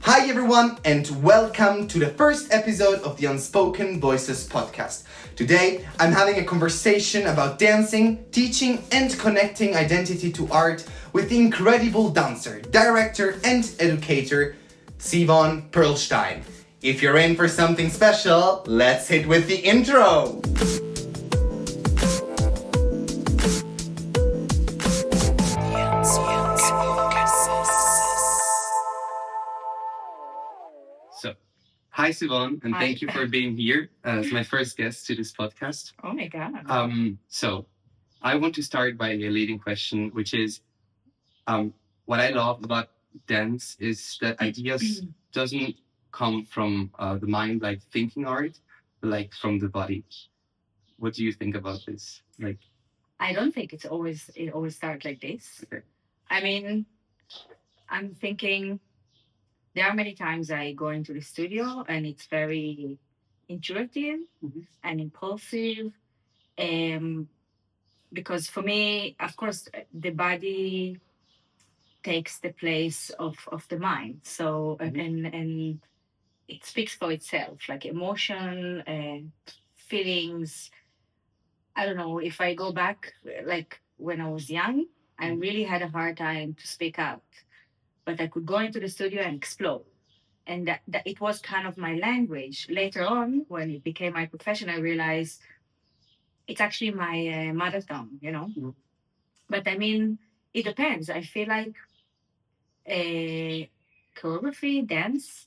Hi everyone, and welcome to the first episode of the Unspoken Voices Podcast. Today, I'm having a conversation about dancing, teaching, and connecting identity to art with the incredible dancer, director, and educator, Sivan Perlstein. If you're in for something special, let's hit with the intro. Hi, Sivan, and thank you for being here as my first guest to this podcast. Oh my God. So I want to start by a leading question, which is what I love about dance is that ideas doesn't come from the mind like thinking art, but like from the body. What do you think about this? I don't think it always starts like this. Okay. I mean, I'm thinking there are many times I go into the studio and it's very intuitive and impulsive. Because for me, of course, the body takes the place of the mind. So, and it speaks for itself, like emotion and feelings. I don't know, if I go back, like when I was young, I really had a hard time to speak out. But I could go into the studio and explode. And that it was kind of my language. Later on, when it became my profession, I realized it's actually my mother tongue, you know? Mm-hmm. But I mean, it depends. I feel like choreography, dance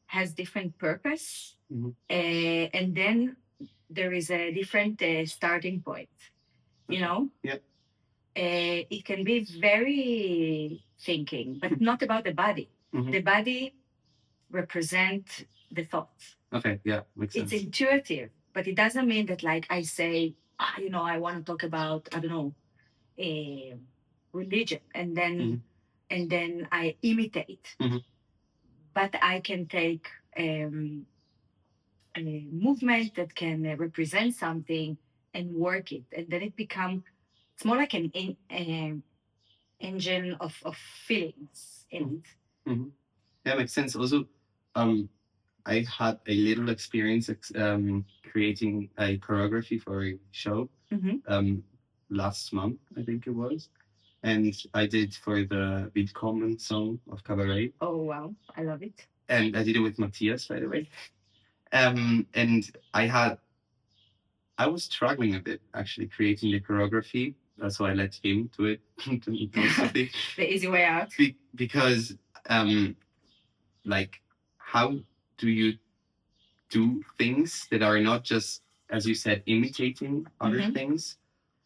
has different purpose. And then there is a different starting point, you know? Yeah. It can be very thinking, but not about the body. The body represents the thoughts. Okay, yeah, makes sense. It's intuitive, but it doesn't mean that like I say, I want to talk about, I don't know, religion, and then I imitate. But I can take a movement that can represent something and work it, and then it's more like an engine of feelings in it. Yeah, makes sense. Also, I had a little experience creating a choreography for a show last month, I think it was. And I did for the Willkommen song of Cabaret. Oh, wow. I love it. And I did it with Matthias, by the way. And I was struggling a bit, actually, creating the choreography. So I let him do it. The easy way out. Because, how do you do things that are not just, as you said, imitating other things,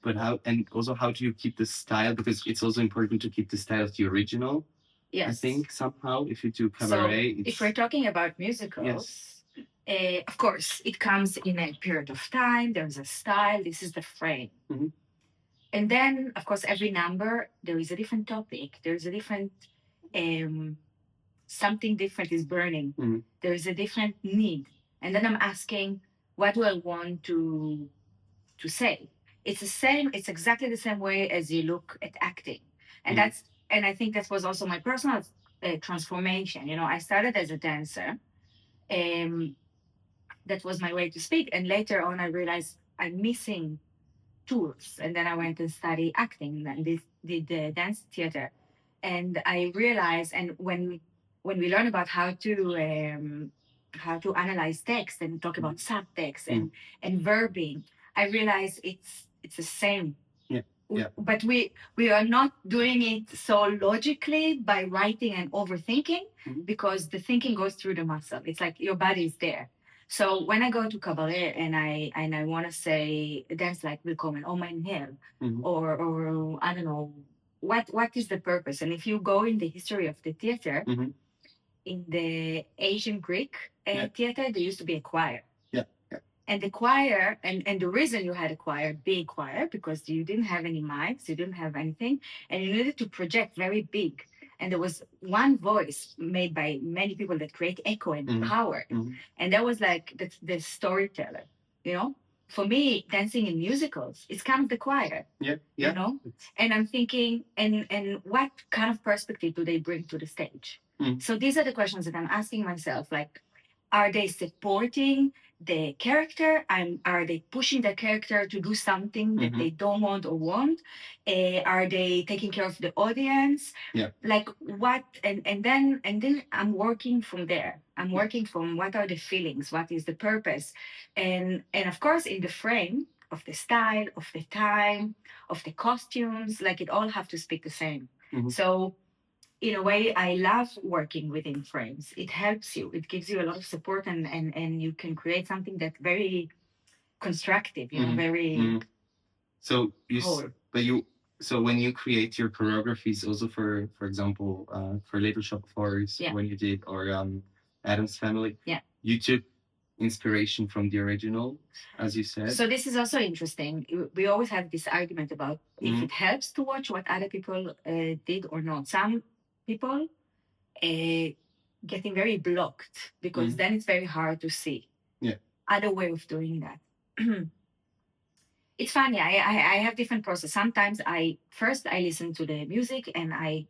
but how do you keep the style? Because it's also important to keep the style of the original. Yes. I think somehow if you do cabaret. So if we're talking about musicals, of course, it comes in a period of time. There's a style. This is the frame. And then, of course, every number, there is a different topic. There's a different, something different is burning. There is a different need. And then I'm asking, what do I want to say? It's the same. It's exactly the same way as you look at acting. And I think that was also my personal transformation. You know, I started as a dancer. That was my way to speak. And later on, I realized I'm missing tools. And then I went and studied acting and did dance theater. And I realized, and when we learn about how to analyze text and talk about subtext and verbing, I realized it's the same. Yeah. But we are not doing it so logically by writing and overthinking, because the thinking goes through the muscle. It's like your body is there. So when I go to cabaret and I want to say dance like Willkommen or Mein Herr, or I don't know, what is the purpose? And if you go in the history of the theater, in the Asian Greek theater, there used to be a choir. And the choir, and the reason you had a choir, big choir, because you didn't have any mics, you didn't have anything, and you needed to project very big. And there was one voice made by many people that create echo and power. And that was like the storyteller, you know? For me, dancing in musicals, it's kind of the choir, you know? And I'm thinking, and what kind of perspective do they bring to the stage? So these are the questions that I'm asking myself. Like, are they supporting the character? Are they pushing the character to do something that they don't want or want? Are they taking care of the audience? Yeah. Like what? And then I'm working from there. I'm working from what are the feelings? What is the purpose? And of course, in the frame of the style, of the time, of the costumes, like it all have to speak the same. So in a way, I love working within frames. It helps you. It gives you a lot of support, and you can create something that's very constructive. You know, very So whole. so when you create your choreographies, also for example, for Little Shop of Horrors, Yeah. when you did, or Adam's Family, Yeah. you took inspiration from the original, as you said. So this is also interesting. We always have this argument about if it helps to watch what other people did or not. Some people getting very blocked because then it's very hard to see. Yeah. Other way of doing that. It's funny. I have different process. Sometimes I listen to the music and I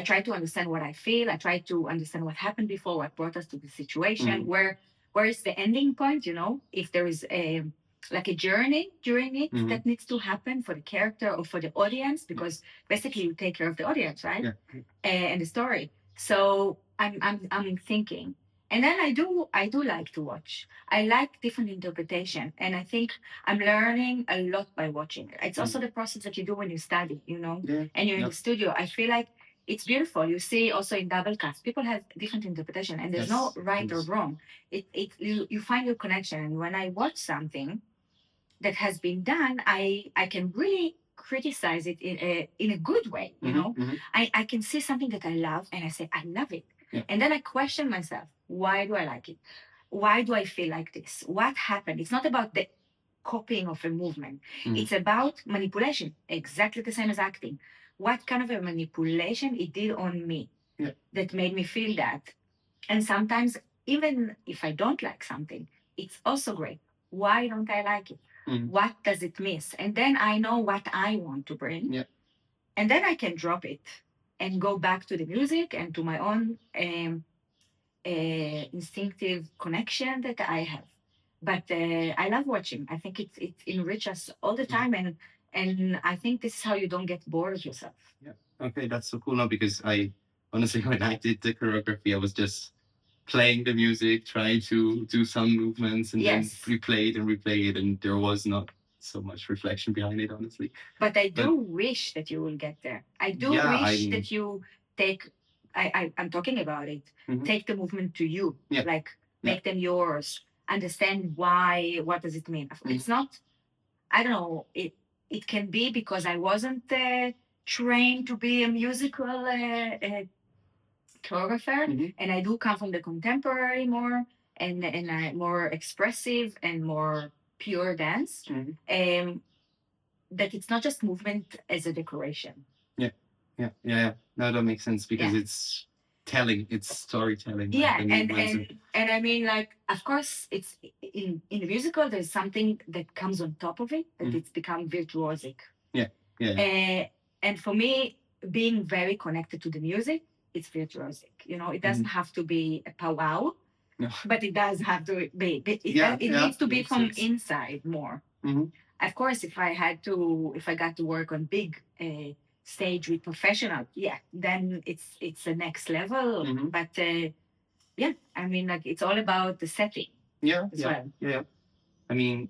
try to understand what I feel. I try to understand what happened before, what brought us to the situation, where is the ending point, you know, if there is a like a journey during it that needs to happen for the character or for the audience, because basically you take care of the audience, right? Yeah. And the story. So I'm thinking. And then I do like to watch. I like different interpretation. And I think I'm learning a lot by watching. It's also the process that you do when you study, you know, and you're in the studio. I feel like it's beautiful. You see also in double cast, people have different interpretation and there's no right or wrong. You find your connection. And when I watch something that has been done, I can really criticize it in a good way, you know. I can see something that I love and I say, I love it. Yeah. And then I question myself, why do I like it? Why do I feel like this? What happened? It's not about the copying of a movement. It's about manipulation, exactly the same as acting. What kind of a manipulation it did on me that made me feel that? And sometimes, even if I don't like something, it's also great. Why don't I like it? What does it miss? And then I know what I want to bring. Yeah. And then I can drop it and go back to the music and to my own instinctive connection that I have. But I love watching. I think it enriches us all the time, and I think this is how you don't get bored of yourself. Yeah. Okay, that's so cool now, because I honestly, when I did the choreography, I was just playing the music, trying to do some movements, and then replay it, and there was not so much reflection behind it, honestly. But I do wish that you will get there. I do wish that you take. I'm talking about it. Take the movement to you, like make them yours. Understand why. What does it mean? It's not. I don't know. It can be because I wasn't trained to be a musical choreographer, and I do come from the contemporary more and more expressive and more pure dance. That it's not just movement as a decoration. Yeah. No, that makes sense, because it's telling, it's storytelling. Yeah, and I mean, like, of course, it's in the musical. There's something that comes on top of it that it's become virtuosic. Yeah. And for me, being very connected to the music, it's virtuosic. You know, it doesn't have to be a powwow, but it does have to be. It needs to be from inside more. Of course, if I got to work on big stage with professional, then it's the next level. But I mean, like, it's all about the setting. Yeah. Well. I mean,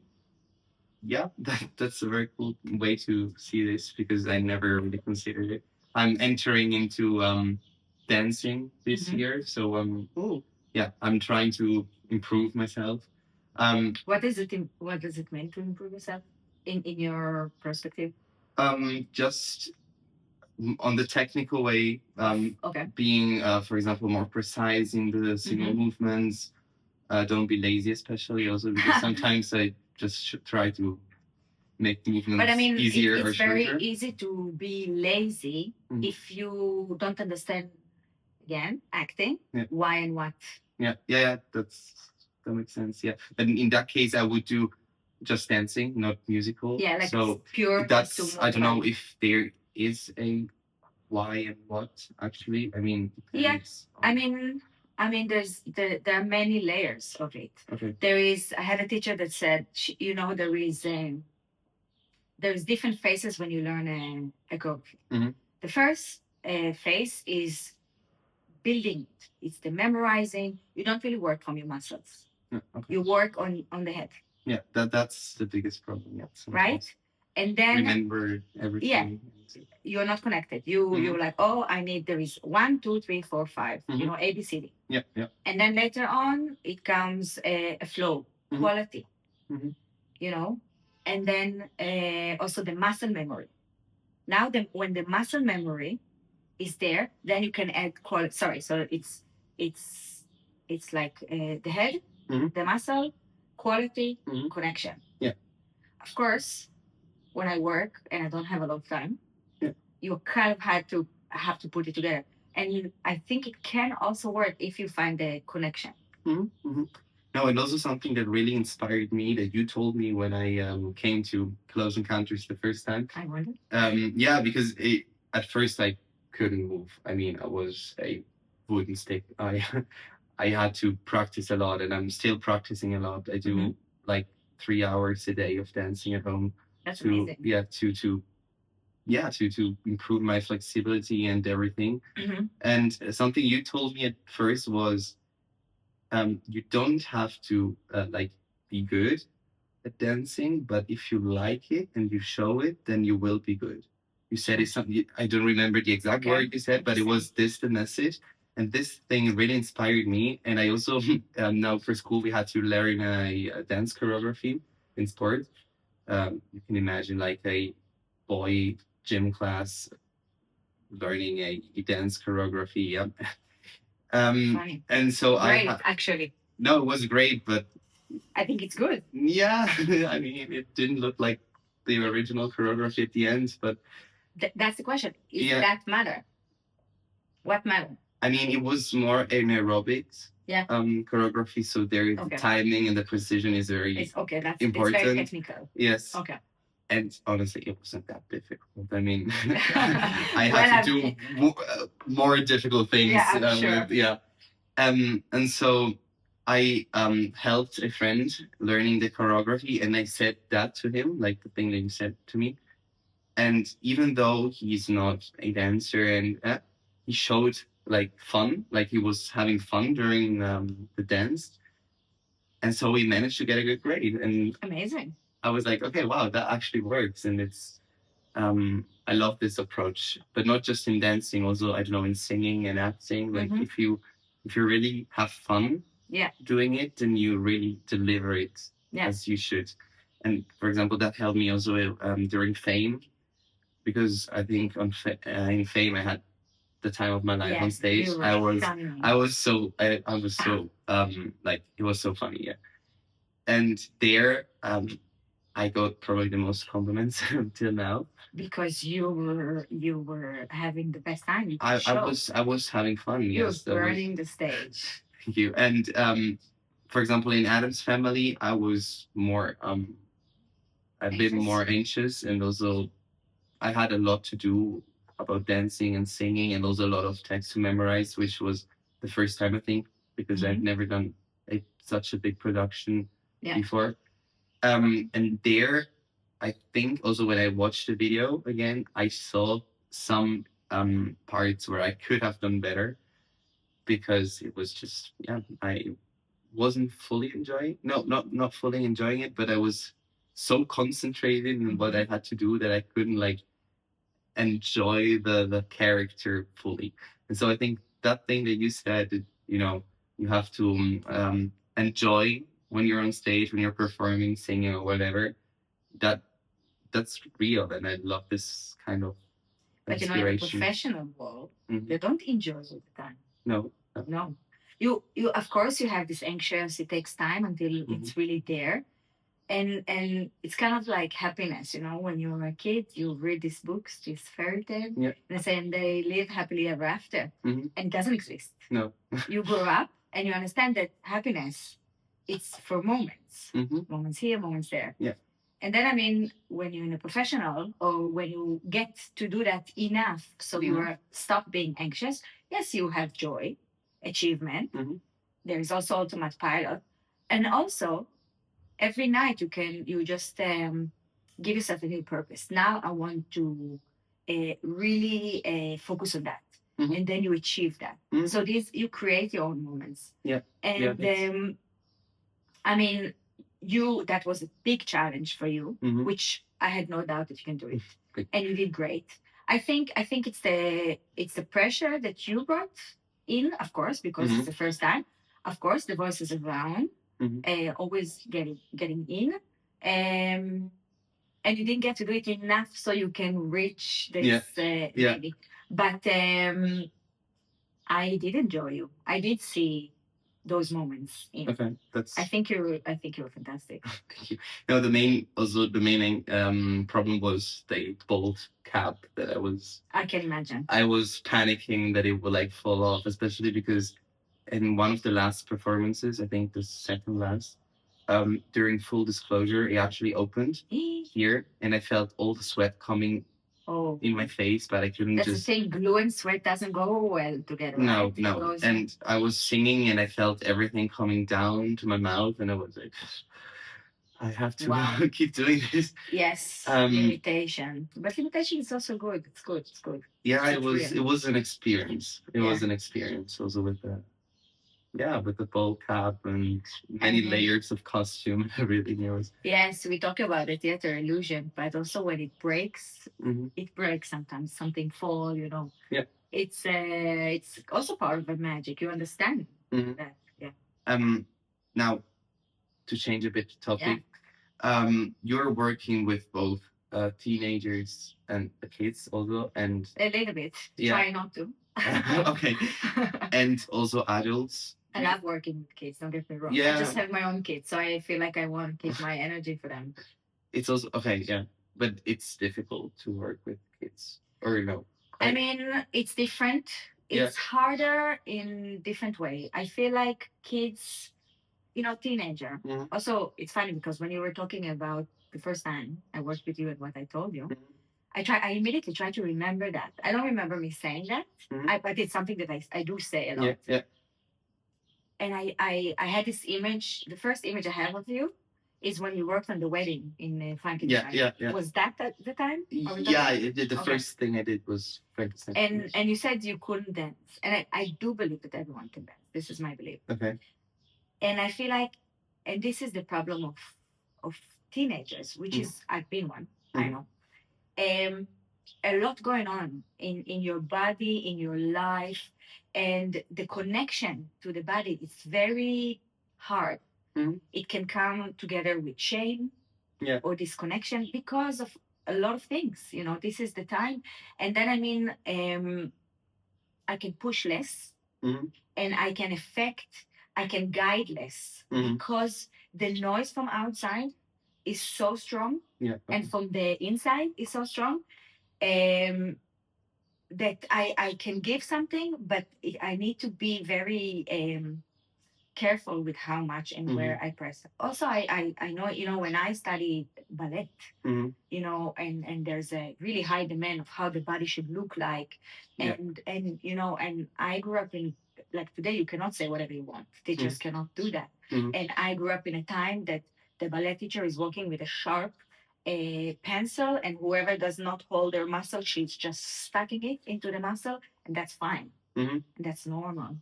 that's a very cool way to see this, because I never really considered it. I'm entering into dancing this year, so I'm trying to improve myself. What does it mean to improve yourself in your perspective? Just on the technical way, being, for example, more precise in the single movements. Don't be lazy, especially also because sometimes I just try to make movements but I mean, easier it's or shorter. very easy to be lazy if you don't understand, again, acting, why and what. Yeah, that makes sense. Yeah, but in that case, I would do just dancing, not musical. Yeah, like so pure. That's, I don't know if there is a why and what actually? I mean, Yeah. I mean, there are many layers of it. Okay. I had a teacher that said, there is different phases when you learn a choreography. The first phase is building it. It's the memorizing. You don't really work from your muscles. Yeah, okay. You work on the head. Yeah, that's the biggest problem. Yeah, right? And then remember everything. Yeah, you're not connected. You're like, oh, there is 1, 2, 3, 4, 5. You know, A B C D. Yeah, yeah. And then later on, it comes a flow, quality. You know, and then also the muscle memory. Now, when the muscle memory is there, then you can add quality. Sorry, so it's like the head, the muscle, quality, connection. Yeah. Of course, when I work and I don't have a lot of time, Yeah. you kind of have to put it together. And I think it can also work if you find the connection. No, and also something that really inspired me that you told me when I came to Close Encounters the first time. I wonder. Yeah, because at first I couldn't move. I mean, I was a wooden stick. I had to practice a lot, and I'm still practicing a lot. I do like 3 hours a day of dancing at home. That's amazing. Yeah, to improve my flexibility and everything. And something you told me at first was, you don't have to like be good at dancing, but if you like it and you show it, then you will be good. You said it's something, I don't remember the exact word you said, but it was this the message. And this thing really inspired me. And I also, now for school, we had to learn a dance choreography in sport. You can imagine like a boy gym class learning a dance choreography. Yeah. Funny. And so great, actually. No, it was great, but I think it's good. Yeah, I mean, it didn't look like the original choreography at the end, but that's the question. Does that matter? What matter? I mean, it was more an aerobics choreography, so the timing and the precision is very important. It's very technical. Yes. Okay. And honestly, it wasn't that difficult. I mean, I had to do more difficult things. Yeah, I'm sure. Yeah. And so I helped a friend learning the choreography, and I said that to him, like the thing that you said to me. And even though he's not a dancer, and he showed like fun, like he was having fun during the dance, and so we managed to get a good grade. And amazing. I was like, okay, wow, that actually works, and it's I love this approach, but not just in dancing, also I don't know, in singing and acting. Like if you really have fun doing it, then you really deliver it as you should. And for example, that helped me also during Fame, because I think in Fame I had the time of my life on stage. I was so like, it was so funny, and there I got probably the most compliments until now. Because you were having the best time. I was having fun. You were burning the stage. Thank you. And for example, in Adam's Family, I was more a bit more anxious, and also I had a lot to do about dancing and singing, and also a lot of text to memorize, which was the first time, I think, because I've never done such a big production before. And there, I think also when I watched the video again, I saw some parts where I could have done better, because it was just, I wasn't fully enjoying, not fully enjoying it, but I was so concentrated in what I had to do that I couldn't like enjoy the character fully. And so I think that thing that you said, you have to enjoy when you're on stage, when you're performing, singing or whatever, that's real. And I love this kind of inspiration. But in a professional world, they don't enjoy all the time. No. You of course you have this anxious, it takes time until it's really there. And it's kind of like happiness, when you're a kid, you read these books, these fairy tales, and they live happily ever after. And it doesn't exist. No. You grow up and you understand that happiness, it's for moments. Moments here, moments there. Yeah. And then, I mean, when you're in a professional or when you get to do that enough, so you are stop being anxious, yes, you have joy, achievement. There is also automatic pilot. And also, every night you just give yourself a new purpose. Now I want to really focus on that. And then you achieve that. So this, you create your own moments. And I mean, that was a big challenge for you, which I had no doubt that you can do it. And you did great. I think it's the pressure that you brought in, of course, because it's the first time. Of course, the voices around, always getting in. And you didn't get to do it enough so you can reach this maybe. But I did enjoy you. I did see those moments. Okay, I think you're fantastic. Thank you. No, the main problem was the bald cap that I can imagine. I was panicking that it would like fall off, especially because in one of the last performances, I think the second last, during full disclosure, it actually opened here, and I felt all the sweat coming in my face, but I couldn't. That's the thing. Glue and sweat doesn't go well together. No, right? no. And I was singing, and I felt everything coming down to my mouth, and I was like, I have to keep doing this. Yes, limitation. But limitation is also good. It's good. It's good. Yeah, it was an experience. It was an experience also with the bowl cap and many layers of costume and everything else. Yes, we talk about the theater illusion, but also when it breaks, it breaks sometimes. Something fall, Yeah. It's also part of the magic. You understand that? Yeah. Now, to change a bit the topic, you're working with both teenagers and kids also, and a little bit. Try not to. Okay. And also adults. I love working with kids, don't get me wrong. Yeah. I just have my own kids, so I feel like I want to keep my energy for them. It's also, but it's difficult to work with kids, or no? I mean, it's different. It's harder in different way. I feel like kids, teenager. Also, it's funny because when you were talking about the first time I worked with you and what I told you, I immediately try to remember that. I don't remember me saying that, but it's something that I do say a lot. Yeah. And I had this image. The first image I have of you is when you worked on the wedding in Frankenstein. Yeah. Was that the time? The first thing I did was Frankenstein. And you said you couldn't dance, and I do believe that everyone can dance. This is my belief. Okay. And I feel like, and this is the problem of teenagers, which is I've been one. I know. A lot going on in your body, in your life, and the connection to the body is very hard. It can come together with shame or disconnection because of a lot of things. This is the time. And then, I mean, I can push less and I can guide less because the noise from outside is so strong and from the inside is so strong that I can give something, but I need to be very careful with how much and where I press. Also, I know, when I studied ballet, and there's a really high demand of how the body should look like. And I grew up in, like today, you cannot say whatever you want. Teachers cannot do that. And I grew up in a time that the ballet teacher is working with a sharp pencil, and whoever does not hold their muscle, she's just stacking it into the muscle, and that's fine. That's normal.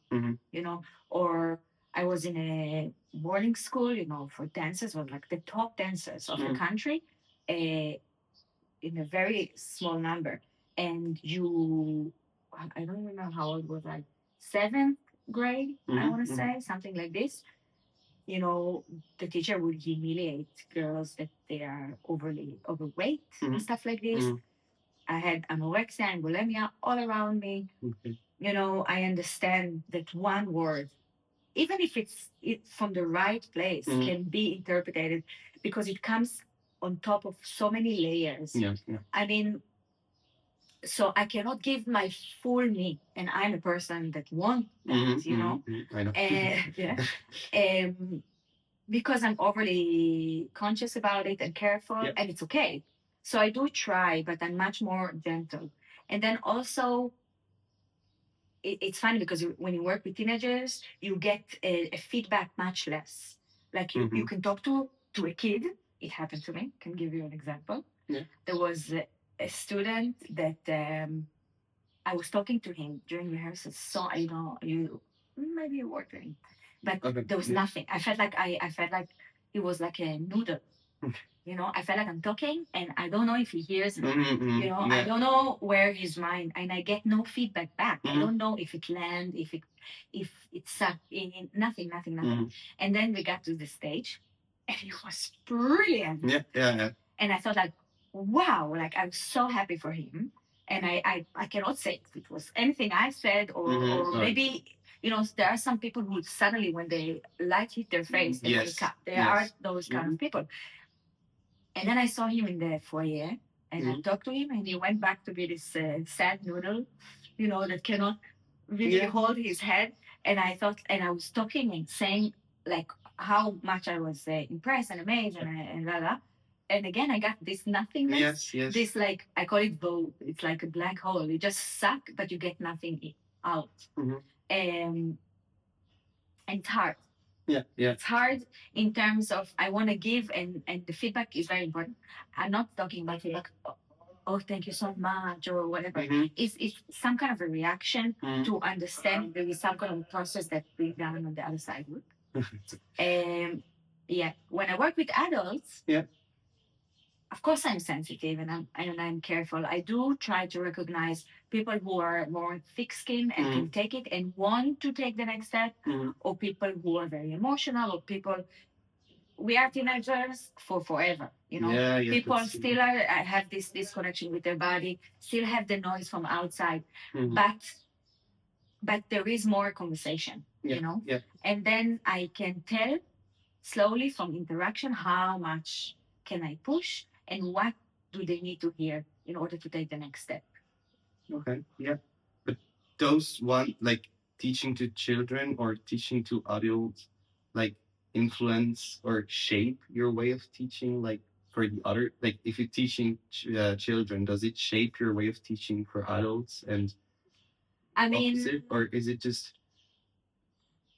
Or I was in a boarding school, for dancers, were like the top dancers of the country, in a very small number. And I don't remember how old was I, 7th grade, I want to say, something like this. The teacher would humiliate girls that they are overweight and stuff like this. I had anorexia and bulimia all around me. I understand that one word, even if it's from the right place, can be interpreted because it comes on top of so many layers. I mean, so I cannot give my full me, and I'm a person that wants that, I know. because I'm overly conscious about it and careful, Yeah. and it's okay. So I do try, but I'm much more gentle. And then also, it's funny because when you work with teenagers, you get a feedback much less. Like you can talk to a kid. It happened to me. Can give you an example. Yeah. There was a student that I was talking to him during rehearsal. So you maybe you worked with him, but Okay. there was nothing. I felt like I felt like it was like a noodle. I felt like I'm talking and I don't know if he hears me. I don't know where his mind, and I get no feedback back. I don't know if it land, if it sucked in, nothing. And then we got to the stage, and it was brilliant. Yeah. And I thought like, wow, like I'm so happy for him. And I cannot say if it was anything I said or maybe there are some people who suddenly when they light hit their face they wake up. There are those kind of people. And then I saw him in the foyer, and I talked to him, and he went back to be this sad noodle, that cannot really hold his head. And I thought, and I was talking and saying like how much I was impressed and amazed, and la la. And again, I got this nothingness. Yes. This like I call it void. It's like a black hole. You just suck, but you get nothing out. And it's hard. Yeah. It's hard in terms of I want to give, and the feedback is very important. I'm not talking about feedback. Oh, thank you so much, or whatever. It's some kind of a reaction to understand there is some kind of process that being done on the other side. When I work with adults, of course I'm sensitive and I'm careful. I do try to recognize people who are more thick-skinned and can take it and want to take the next step, or people who are very emotional, or people. We are teenagers for forever, people still have this connection with their body, still have the noise from outside, but there is more conversation, and then I can tell slowly from interaction how much can I push and what do they need to hear in order to take the next step. Okay, yeah. But those one, like teaching to children or teaching to adults, like influence or shape your way of teaching, like for the other, like if you're teaching children, does it shape your way of teaching for adults and opposite? Or is it just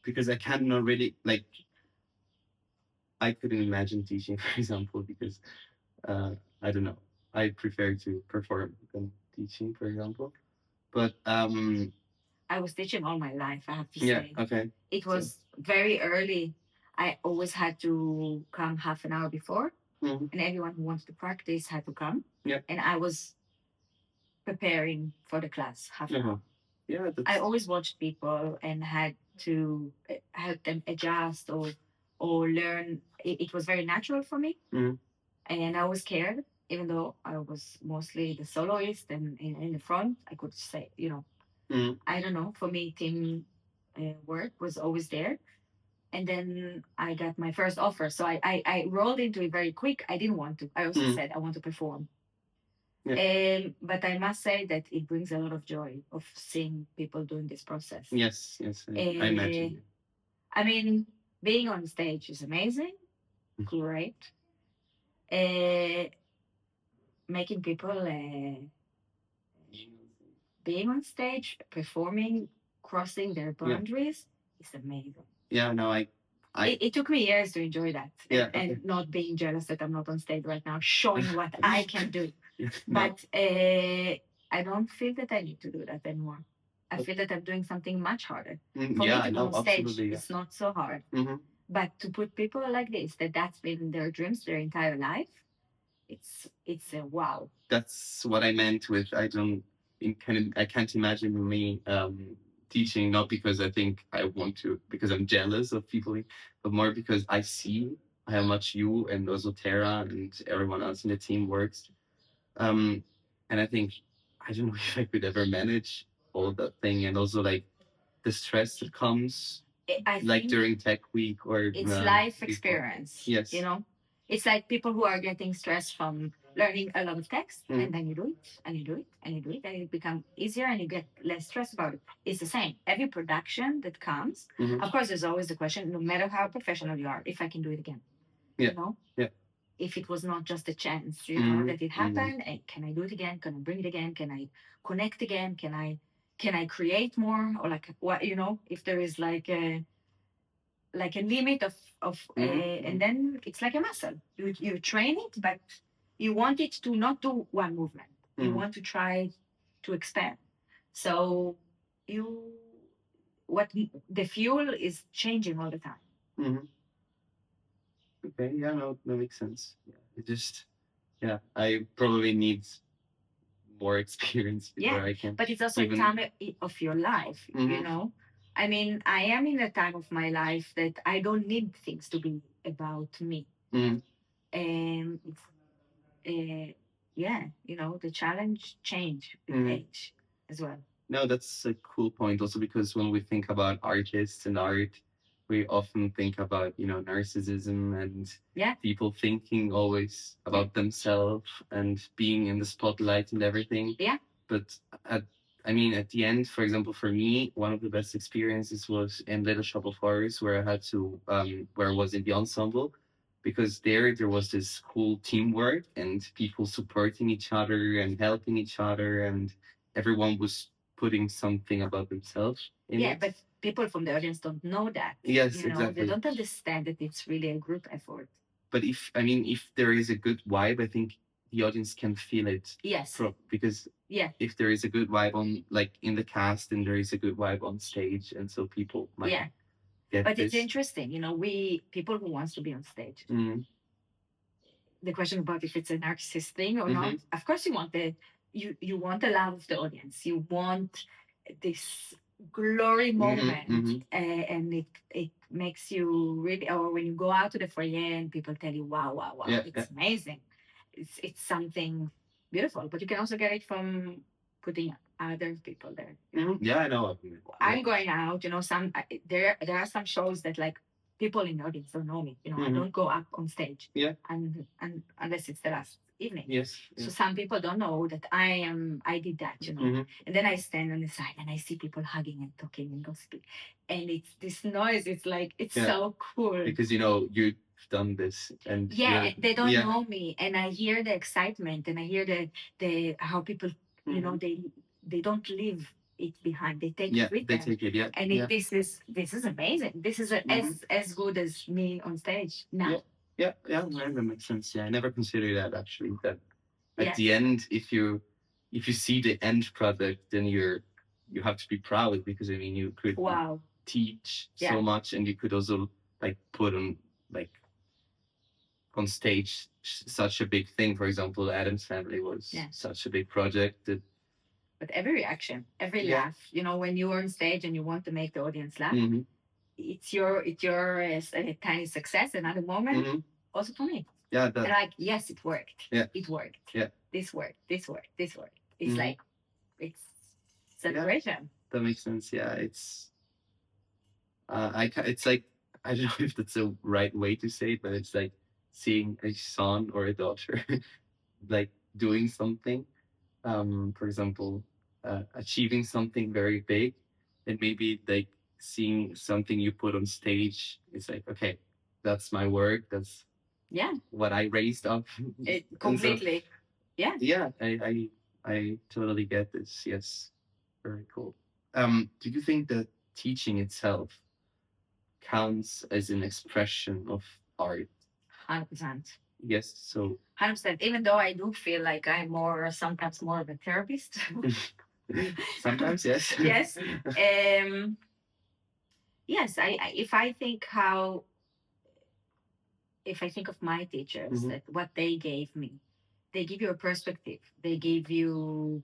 because I cannot really, like, I couldn't imagine teaching, for example, because I don't know. I prefer to perform than teaching, for example. But I was teaching all my life, I have to yeah, say. okay. It was very early. I always had to come half an hour before, and everyone who wants to practice had to come. Yeah. And I was preparing for the class half an hour. Yeah, I always watched people and had to help them adjust or learn. It was very natural for me, and I was scared, even though I was mostly the soloist and in the front. I could say, I don't know. For me, team work was always there. And then I got my first offer, so I rolled into it very quick. I didn't want to. I also said I want to perform. Yeah. But I must say that it brings a lot of joy of seeing people doing this process. Yes, I imagine. I mean, being on stage is amazing, great. Making people being on stage, performing, crossing their boundaries is amazing. Yeah, no, it took me years to enjoy that, and not being jealous that I'm not on stage right now, showing what I can do. But I don't feel that I need to do that anymore. I feel that I'm doing something much harder. For me to go on stage, it's not so hard. But to put people like this, that's been their dreams their entire life, it's a wow. That's what I meant with I can't imagine me teaching, not because I think I want to, because I'm jealous of people, but more because I see how much you and also Tara and everyone else in the team works. And I think, I don't know if I could ever manage all that thing, and also like the stress that comes like during tech week or it's life experience. Yes. It's like people who are getting stressed from learning a lot of text, Mhm. and then you do it, and you do it, and you do it, and it becomes easier, and you get less stressed about it. It's the same. Every production that comes, Mhm. of course, there's always the question, no matter how professional you are, if I can do it again. Yeah. You know? Yeah. If it was not just a chance, Mhm. that it Mhm. happened, and can I do it again? Can I bring it again? Can I connect again? Can I create more? Or like what, if there is like a limit Mhm. and then it's like a muscle. You train it, but you want it to not do one movement. You Mhm. want to try to expand. So you what the fuel is changing all the time. Mhm. Okay. Yeah. No, that makes sense. Yeah. It just. Yeah. I probably need more experience before Yeah, I can but it's also a even. time of your life. Mhm. I mean, I am in a time of my life that I don't need things to be about me. Mhm. And it's yeah, the challenge change with Mhm. age as well. No, that's a cool point. Also, because when we think about artists and art, we often think about narcissism and Yeah. people thinking always about themselves and being in the spotlight and everything. Yeah. But at the end, for example, for me, one of the best experiences was in Little Shop of Horrors, where I had to, where I was in the ensemble, because there was this cool teamwork and people supporting each other and helping each other, and everyone was putting something about themselves in Yeah, it. but people from the audience don't know that. Yes, They exactly. don't understand that it's really a group effort. But if there is a good vibe, I think the audience can feel it. Yes. Because Yeah. if there is a good vibe on, like, in the cast, and there is a good vibe on stage, and so people might Yeah. get But this. it's interesting, we people who wants to be on stage. Mhm. The question about if it's a narcissist thing or Mhm. not. Of course, you want the love of the audience. You want this glory moment, Mhm. and it makes you really. Or when you go out to the foyer and people tell you, "Wow, wow, wow, Yeah, it's amazing." It's something beautiful. But you can also get it from putting other people there. Yeah, I know. I'm going out. There are some shows that like people in the audience don't know me. I Mhm. don't go up on stage. Yeah. And unless it's the last evening. Yes. So some people don't know that I did that. Mhm. And then I stand on the side and I see people hugging and talking and gossiping, and it's this noise. It's like it's Yeah. so cool. Because you've done this, and Yeah, they don't yeah. know me, and I hear the excitement, and I hear the how people, Mhm. they don't leave it behind. They take Yeah, it with they them, take it. Yeah. and Yeah. this is amazing. This is as good as me on stage now. Yeah, that makes sense. Yeah, I never considered that, actually. That at Yeah. the end, if you see the end product, then you have to be proud, because you could Wow. teach Yeah. so much, and you could also, like, put on, like, on stage such a big thing. For example, Adam's Family was such a big project that. But every reaction, every Yeah. laugh, when you are on stage and you want to make the audience laugh, Mhm. it's your a tiny success, another moment. Mhm. Also for me. Yeah, And like, yes, it worked. Yeah. It worked. Yeah. This worked. This worked. This worked. It's Mhm. like, it's celebration. That makes sense. Yeah, it's it's like, I don't know if that's the right way to say it, but it's like seeing a son or a daughter like doing something, for example, achieving something very big, and maybe like seeing something you put on stage. It's like, okay, that's my work. That's what I raised up. Completely. Yeah. Yeah, I totally get this. Yes, very cool. Do you think that teaching itself counts as an expression of art? 100%. Yes. So 100%. Even though I do feel like I'm sometimes more of a therapist. sometimes, yes. Yes. Yes. If I think of my teachers, that what they gave me, they give you a perspective. They give you,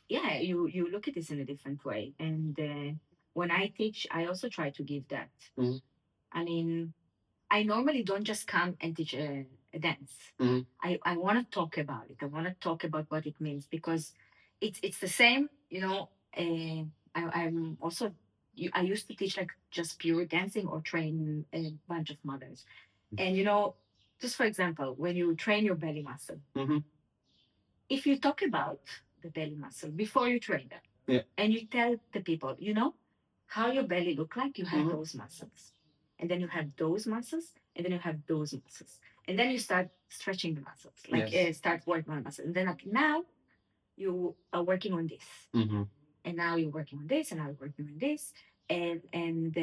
you look at this in a different way. And when I teach, I also try to give that. Mhm. I mean, I normally don't just come and teach a dance. Mhm. I want to talk about it. I want to talk about what it means, because it's the same. I'm also, I used to teach like just pure dancing or train a bunch of mothers, and just for example, when you train your belly muscle, if you talk about the belly muscle before you train them, and you tell the people, how your belly look like, you have those muscles, and then you have those muscles, and then you have those muscles, and then you start stretching the muscles, start working on muscles, and then like now you are working on this, and now you're working on this, and now you're working on this, and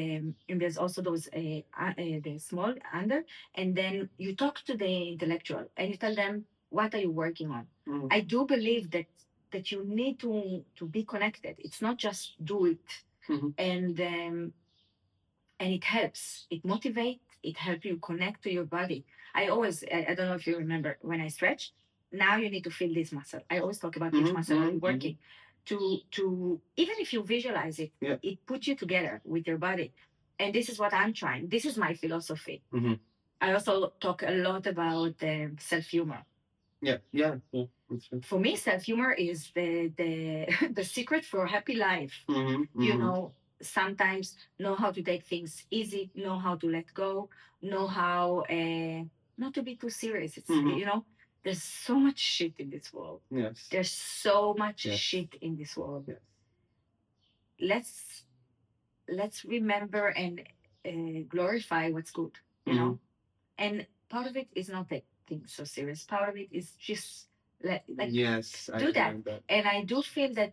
there's also those the small under, and then you talk to the intellectual and you tell them what are you working on. I do believe that you need to be connected. It's not just do it, and it helps. It motivates. It helps you connect to your body. I don't know if you remember when I stretch. Now you need to feel this muscle. I always talk about each muscle I'm working. To even if you visualize it, it puts you together with your body. And this is what I'm trying. This is my philosophy. I also talk a lot about self-humor. Yeah. That's right. For me, self-humor is the the secret for a happy life. Sometimes know how to take things easy, know how to let go, know how not to be too serious. It's there's so much shit in this world. Yes. There's so much shit in this world. Yes. Let's remember and glorify what's good. And part of it is not take things so serious. Part of it is just yes, do that. And I do feel that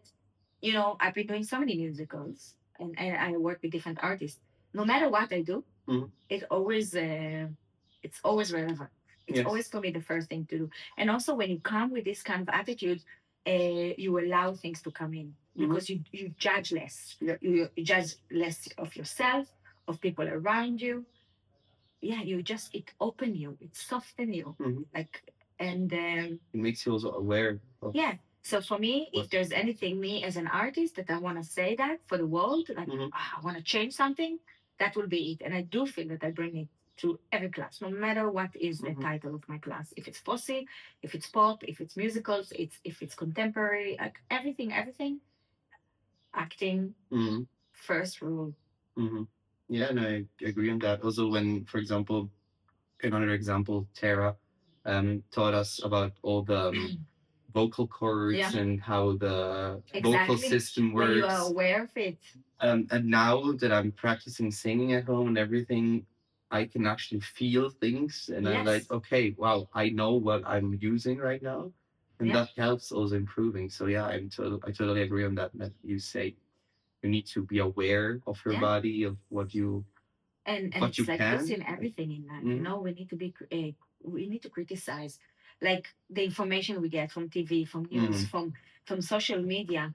I've been doing so many musicals, and I work with different artists. No matter what I do, it's always relevant. It's always for me the first thing to do. And also when you come with this kind of attitude, you allow things to come in because you judge less. You judge less of yourself, of people around you. It open you, it soften you, and it makes you also aware of so for me, if there's anything me as an artist that I want to say that for the world, I want to change something, that will be it. And I do feel that I bring it to every class, no matter what is the title of my class. If it's Fosse, if it's pop, if it's musicals, if it's contemporary, like everything, acting, first rule. Yeah, and I agree on that. Also, when, for example, another example, Tara taught us about all the vocal cords and how the vocal system works. When you are aware of it. And now that I'm practicing singing at home and everything, I can actually feel things, and I'm like, okay, wow, I know what I'm using right now, and that helps also improving. So I totally agree on that. That you say you need to be aware of your body, of what you what it's you like can. This in everything in life. We need to be we need to criticize, like the information we get from TV, from news, from social media.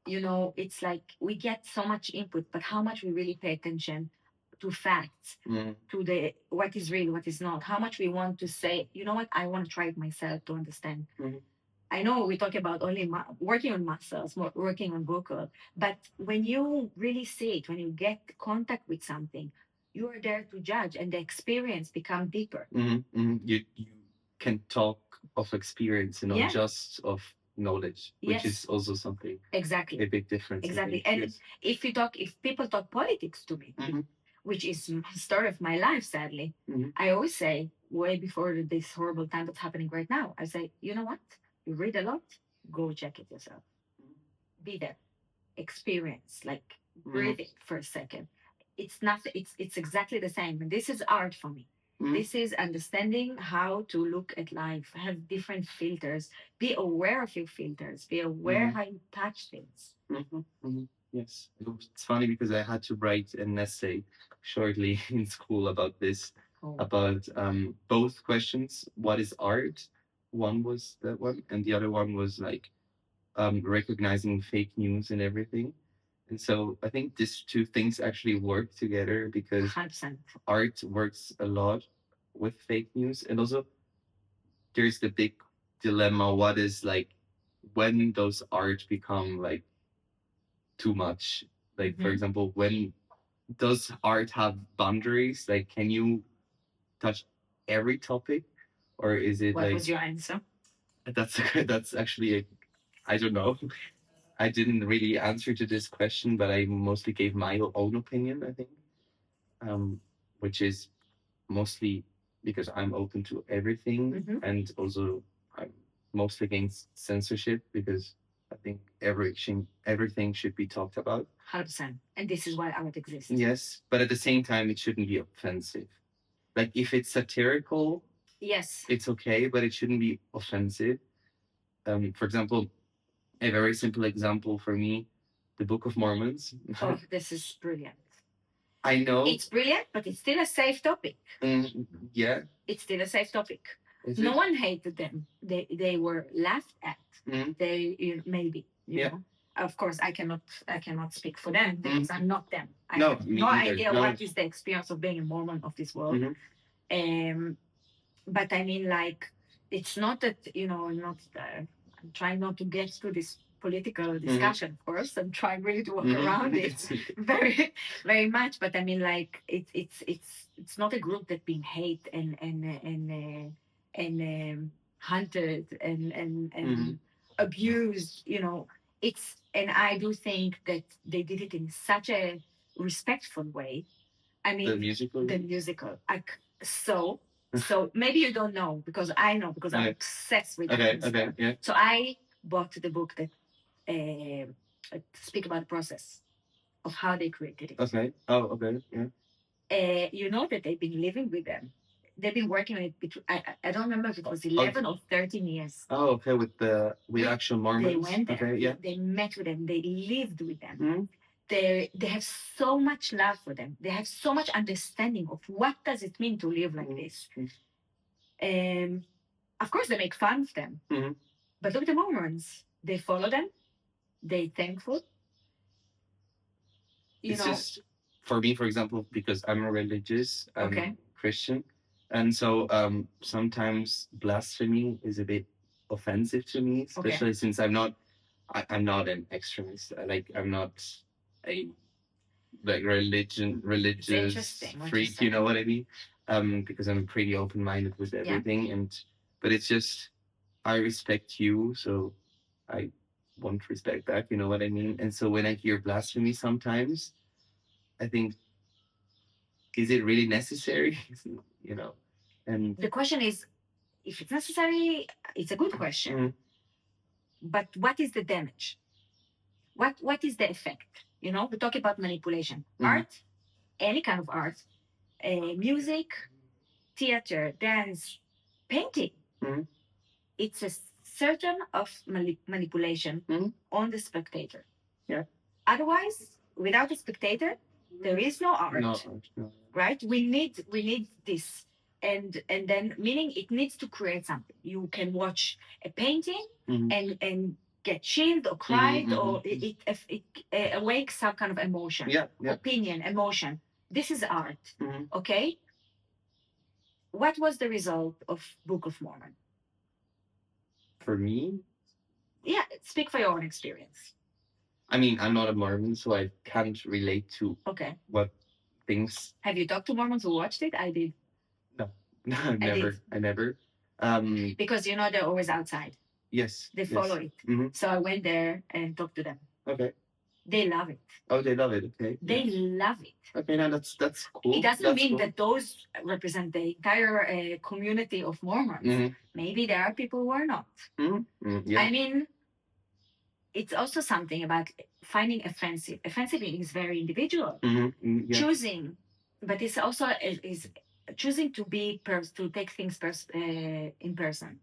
It's like we get so much input, but how much we really pay attention to facts, to the what is real, what is not, how much we want to say, what, I want to try it myself to understand. I know we talk about only working on muscles, working on vocal, but when you really see it, when you get contact with something, you are there to judge, and the experience become deeper. You can talk of experience, not just of knowledge, which is also something a big difference. Exactly. And if people talk politics to me, which is the story of my life, sadly, I always say, way before this horrible time that's happening right now, I say, you know what? You read a lot, go check it yourself. Be there. Experience, breathe it for a second. It's nothing, it's exactly the same. And this is art for me. This is understanding how to look at life, have different filters, be aware of your filters, be aware how you touch things. Yes. It's funny because I had to write an essay shortly in school about this, about both questions. What is art? One was that one, and the other one was recognizing fake news and everything. And so I think these two things actually work together because 100%. Art works a lot with fake news. And also there's the big dilemma, what is when those art become too much? For example, when does art have boundaries? Can you touch every topic? Or is it what was your answer? That's actually I don't know. I didn't really answer to this question, but I mostly gave my own opinion, I think, which is mostly because I'm open to everything, and also I'm mostly against censorship because I think everything should be talked about. 100%. And this is why art exists. Yes, but at the same time, it shouldn't be offensive. Like if it's satirical, Yes. it's okay, but it shouldn't be offensive. For example, a very simple example for me, the Book of Mormons. Oh, this is brilliant. I know. It's brilliant, but it's still a safe topic. Yeah. It's still a safe topic. Is No it? one hated them. They were laughed at. They maybe you know. Of course, I cannot speak for them because I'm not them. I have me no either. idea No. what is the experience of being a Mormon of this world. But I mean, like, it's not that not. I'm trying not to get to this political discussion. Of course, I'm trying really to walk around it very, very much. But I mean, like, it's not a group that being hate and hunted and abused. And I do think that they did it in such a respectful way. I mean, the musical. So maybe you don't know because I know because I'm obsessed with that. Okay, yeah. So I bought the book that speak about the process of how they created it. Okay. Oh, okay. Yeah. You know that they've been living with them. They've been working on it between, I don't remember if it was 11 or 13 years. Oh, okay. With actual Mormons. They went there. Okay, yeah. They met with them. They lived with them. They have so much love for them. They have so much understanding of what does it mean to live like this. Of course, they make fun of them. But look at the Mormons. They follow them. They thankful. It's just for me, for example, because I'm a religious Christian, and so sometimes blasphemy is a bit offensive to me, especially since I'm not an extremist. I'm not a religious freak. You know what I mean? Because I'm pretty open-minded with everything, but it's just I respect you, so I want respect back. You know what I mean? And so when I hear blasphemy, sometimes I think, is it really necessary? And the question is, if it's necessary, it's a good question. But what is the damage? What is the effect? We talk about manipulation. Art, any kind of art, music, theater, dance, painting. It's a certain of manipulation on the spectator. Yeah. Otherwise, without a spectator, there is no art. No. Right? We need this. And then meaning it needs to create something. You can watch a painting and get chilled or cried or it awakes some kind of emotion, opinion, emotion. This is art. Okay? What was the result of Book of Mormon? For me? Yeah, speak for your own experience. I mean, I'm not a Mormon, so I can't relate to what things. Have you talked to Mormons who watched it? I did. No, I never. Because they're always outside. Yes. They follow it. So I went there and talked to them. Okay. They love it. Oh, they love it. Okay. They love it. Okay, now that's cool. It doesn't mean that those represent the entire community of Mormons. Maybe there are people who are not. Yeah. I mean, it's also something about finding offensive. Offensive is very individual. Choosing, but it's also is choosing to to take things in person.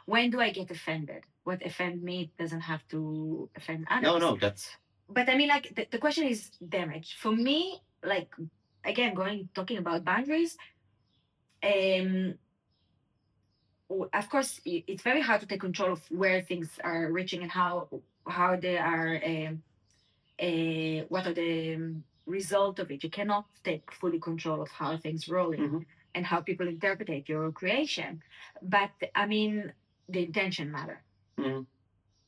When do I get offended? What offend me doesn't have to offend others. No, that's. But I mean, like the question is damage. For me, like again, talking about boundaries. Of course, it's very hard to take control of where things are reaching and how they are. What are the result of it? You cannot take fully control of how things rolling and how people interpret your creation. But I mean, the intention matter.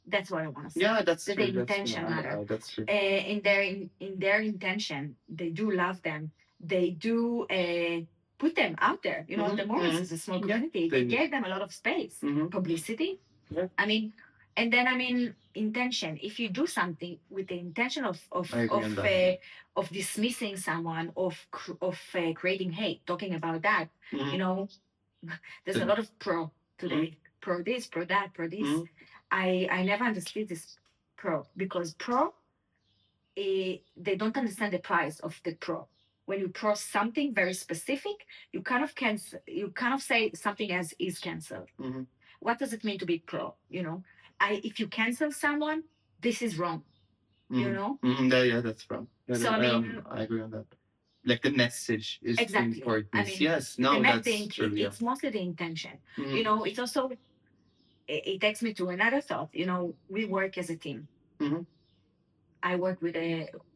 That's what I want to say. Yeah, that's true. The intention matter. That's true. In their intention, they do love them. They do put them out there. The Mormons is a small community. They gave them a lot of space, publicity. Yeah. I mean, And then I mean intention. If you do something with the intention I agree on that. of dismissing someone, of creating hate, talking about that, you know, there's a lot of pro today. Pro this, pro that, pro this. I never understood this pro, because pro, they don't understand the price of the pro. When you pro something very specific, you kind of say something as is cancelled. What does it mean to be pro? You know, if you cancel someone, this is wrong. You know. Yeah, that's wrong. Yeah, So I mean, I agree on that. Like the message is exactly. important. I mean, yes, no, that's true. It's mostly the intention. You know, it's also, it takes me to another thought. You know, we work as a team. I work with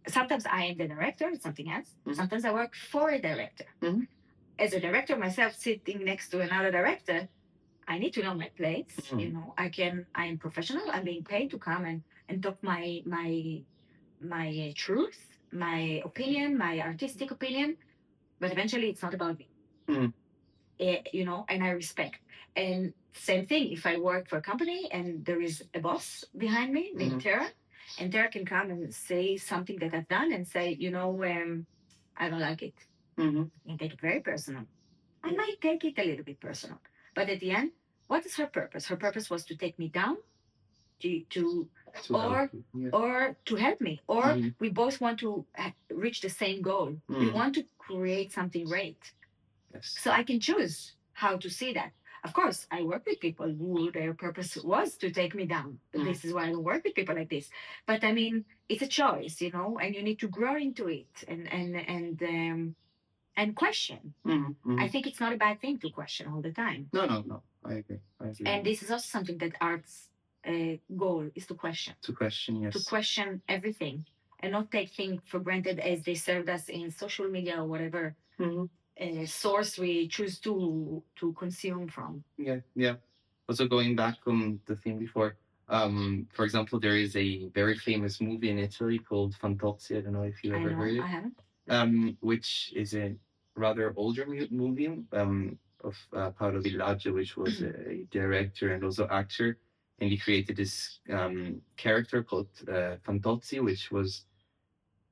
sometimes I am the director, it's something else. Sometimes I work for a director. As a director myself, sitting next to another director, I need to know my place. You know, I am professional. I'm being paid to come and talk my truth, my opinion, my artistic opinion. But eventually, it's not about me. You know, and I respect. And same thing, if I work for a company and there is a boss behind me named Tara, and Tara can come and say something that I've done and say, you know, I don't like it. And take it very personal. I might take it a little bit personal. But at the end, what is her purpose? Her purpose was to take me down, or to help me, or we both want to reach the same goal. We want to create something great. Yes. So I can choose how to see that. Of course, I work with people who their purpose was to take me down. This is why I don't work with people like this. But I mean, it's a choice, you know, and you need to grow into it and question. I think it's not a bad thing to question all the time. No. I agree. And this is also something that art's goal is to question. To question, yes. To question everything and not take things for granted as they served us in social media or whatever source we choose to consume from. Yeah. Also going back on the thing before, for example, there is a very famous movie in Italy called Fantozzi. I don't know if you ever heard it. I haven't. Which is a rather older movie of Paolo Villaggio, which was a director and also actor, and he created this character called Fantozzi, which was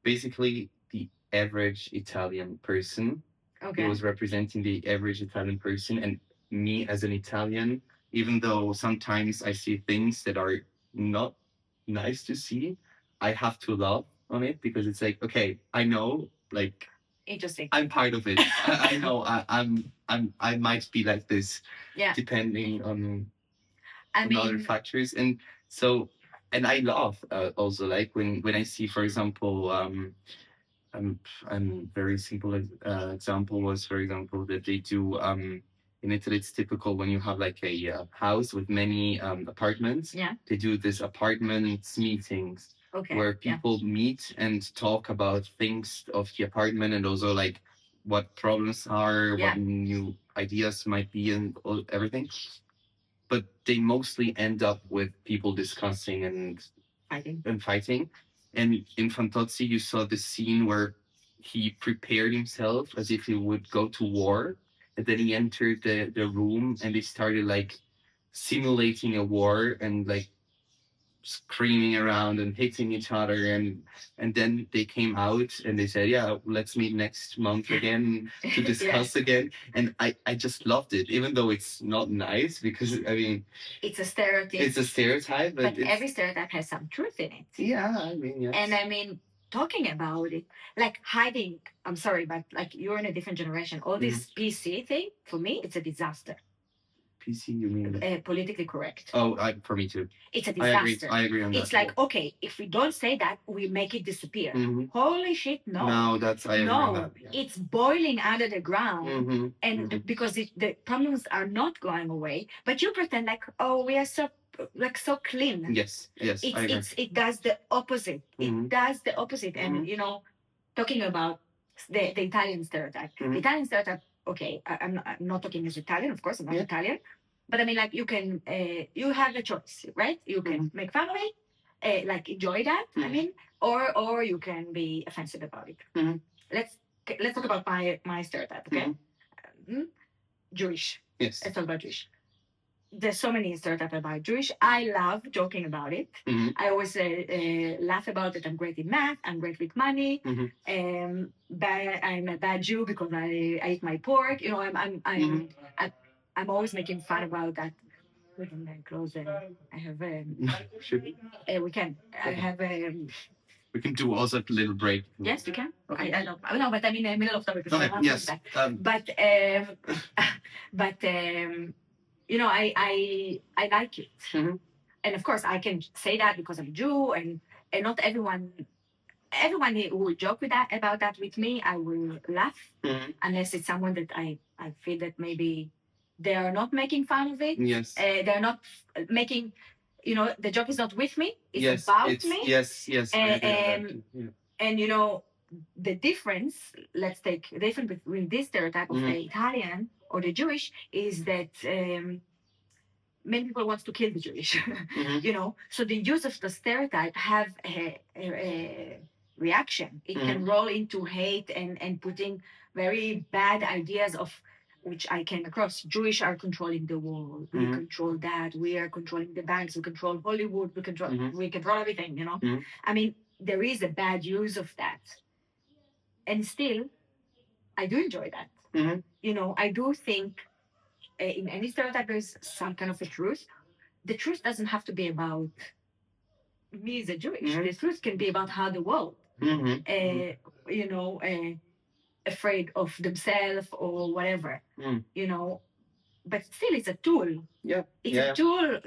basically the average Italian person. Okay. He was representing the average Italian person, and me as an Italian, even though sometimes I see things that are not nice to see, I have to love on it, because it's like, okay, I know, like, interesting. I'm part of it. I know I might be like this, depending on other factors, and so, and I love also, like when I see, for example, very simple example was, for example, that they do in Italy. It's typical when you have like a house with many apartments. Yeah. They do this apartments meetings. Okay. Where people meet and talk about things of the apartment, and also like what problems are, what new ideas might be, and everything. But they mostly end up with people discussing and fighting. And in Fantozzi, you saw the scene where he prepared himself as if he would go to war, and then he entered the room and they started like simulating a war and like screaming around and hitting each other, and then they came out and they said, yeah, let's meet next month again to discuss again. And I just loved it, even though it's not nice, because I mean, it's a stereotype, but every stereotype has some truth in it. Yeah, I mean, yes. And I mean, talking about it, like hiding, I'm sorry, but like you're in a different generation. All this PC thing, for me, it's a disaster. PC, you mean? Politically correct. Oh, for me too. It's a disaster. I agree on that. It's like, okay, if we don't say that, we make it disappear. Holy shit, no. No, that's, I agree on that. Yeah. It's boiling under the ground. And because the problems are not going away, but you pretend like, oh, we are so clean. Yes, I agree. It does the opposite. It does the opposite. And, you know, talking about the Italian stereotype. The Italian stereotype, okay, I'm not talking as Italian, of course, I'm not Italian. But I mean, like, you can, you have a choice, right? You can make family, like, enjoy that, I mean, or you can be offensive about it. Let's talk about my stereotype, okay? Jewish. Yes. Let's talk about Jewish. there's so many stereotypes about Jewish. I love joking about it. Mm-hmm. I always laugh about it. I'm great in math. I'm great with money. Mm-hmm. I'm a bad Jew because I eat my pork. You know, Mm-hmm. I'm always making fun about that. We can close. I have. Should we? We can. I Okay. have. We can do also a little break. Yes, we can. Okay. I don't know, but I'm in the middle of topic. So Okay. I won't Yes. do that. But you know, I like it. Mhm. And of course, I can say that because I'm Jew, and not everyone who will joke with that about that with me, I will laugh, Mhm. unless it's someone that I feel that maybe they are not making fun of it. Yes. They're not making, you know, the joke is not with me. It's Yes. about me. Yes. Yes. I agree on that too. Yeah. And you know, the difference, let's take the difference between this stereotype of the Italian or the Jewish is that many people want to kill the Jewish. You know, so the use of the stereotype have a reaction. It can roll into hate and putting very bad ideas of which I came across. Jewish are controlling the world. We control that. We are controlling the banks. We control Hollywood. We control everything. You know, I mean, there is a bad use of that, and still, I do enjoy that. You know, I do think in any stereotype there's some kind of a truth. The truth doesn't have to be about me as a Jewish. The truth can be about how the world, you know, afraid of themselves or whatever, you know. But still, it's a tool. Yeah. It's a tool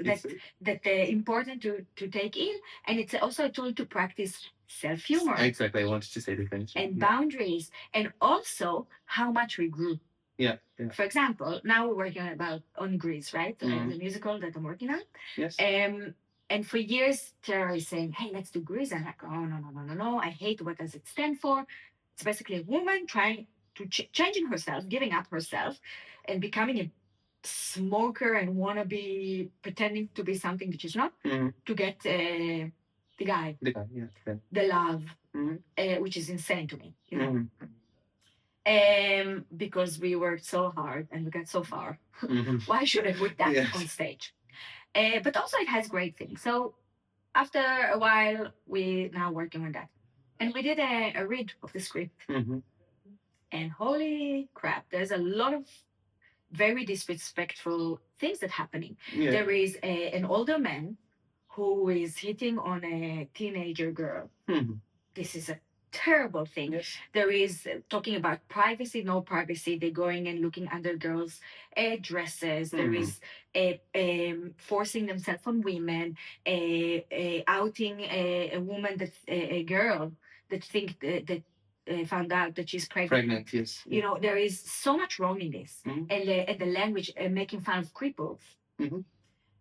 that important to take in, and it's also a tool to practice self-humor. Exactly. I wanted to say the thing. And boundaries, and also how much we grew. Yeah. For example, now we're working on Grease, right? The musical that I'm working on. Yes. And for years, Tara is saying, "Hey, let's do Grease." I'm like, "Oh, no. I hate what does it stand for." It's basically a woman trying to changing herself, giving up herself, and becoming a smoker and wanna be pretending to be something that she's not to get the guy, the love, which is insane to me, you know. Because we worked so hard and we got so far. Why should I put that on stage? But also it has great things. So after a while, we now working on that, and we did a read of the script. And holy crap, there's a lot of very disrespectful things that happening. Yeah. There is an older man who is hitting on a teenager girl. This is a terrible thing. Yes. There is talking about privacy, no privacy. They're going and looking under girls' dresses. There is forcing themselves on women, outing a woman that a girl that think that found out that she's pregnant. Yes. You know, there is so much wrong in this, and the language making fun of cripples.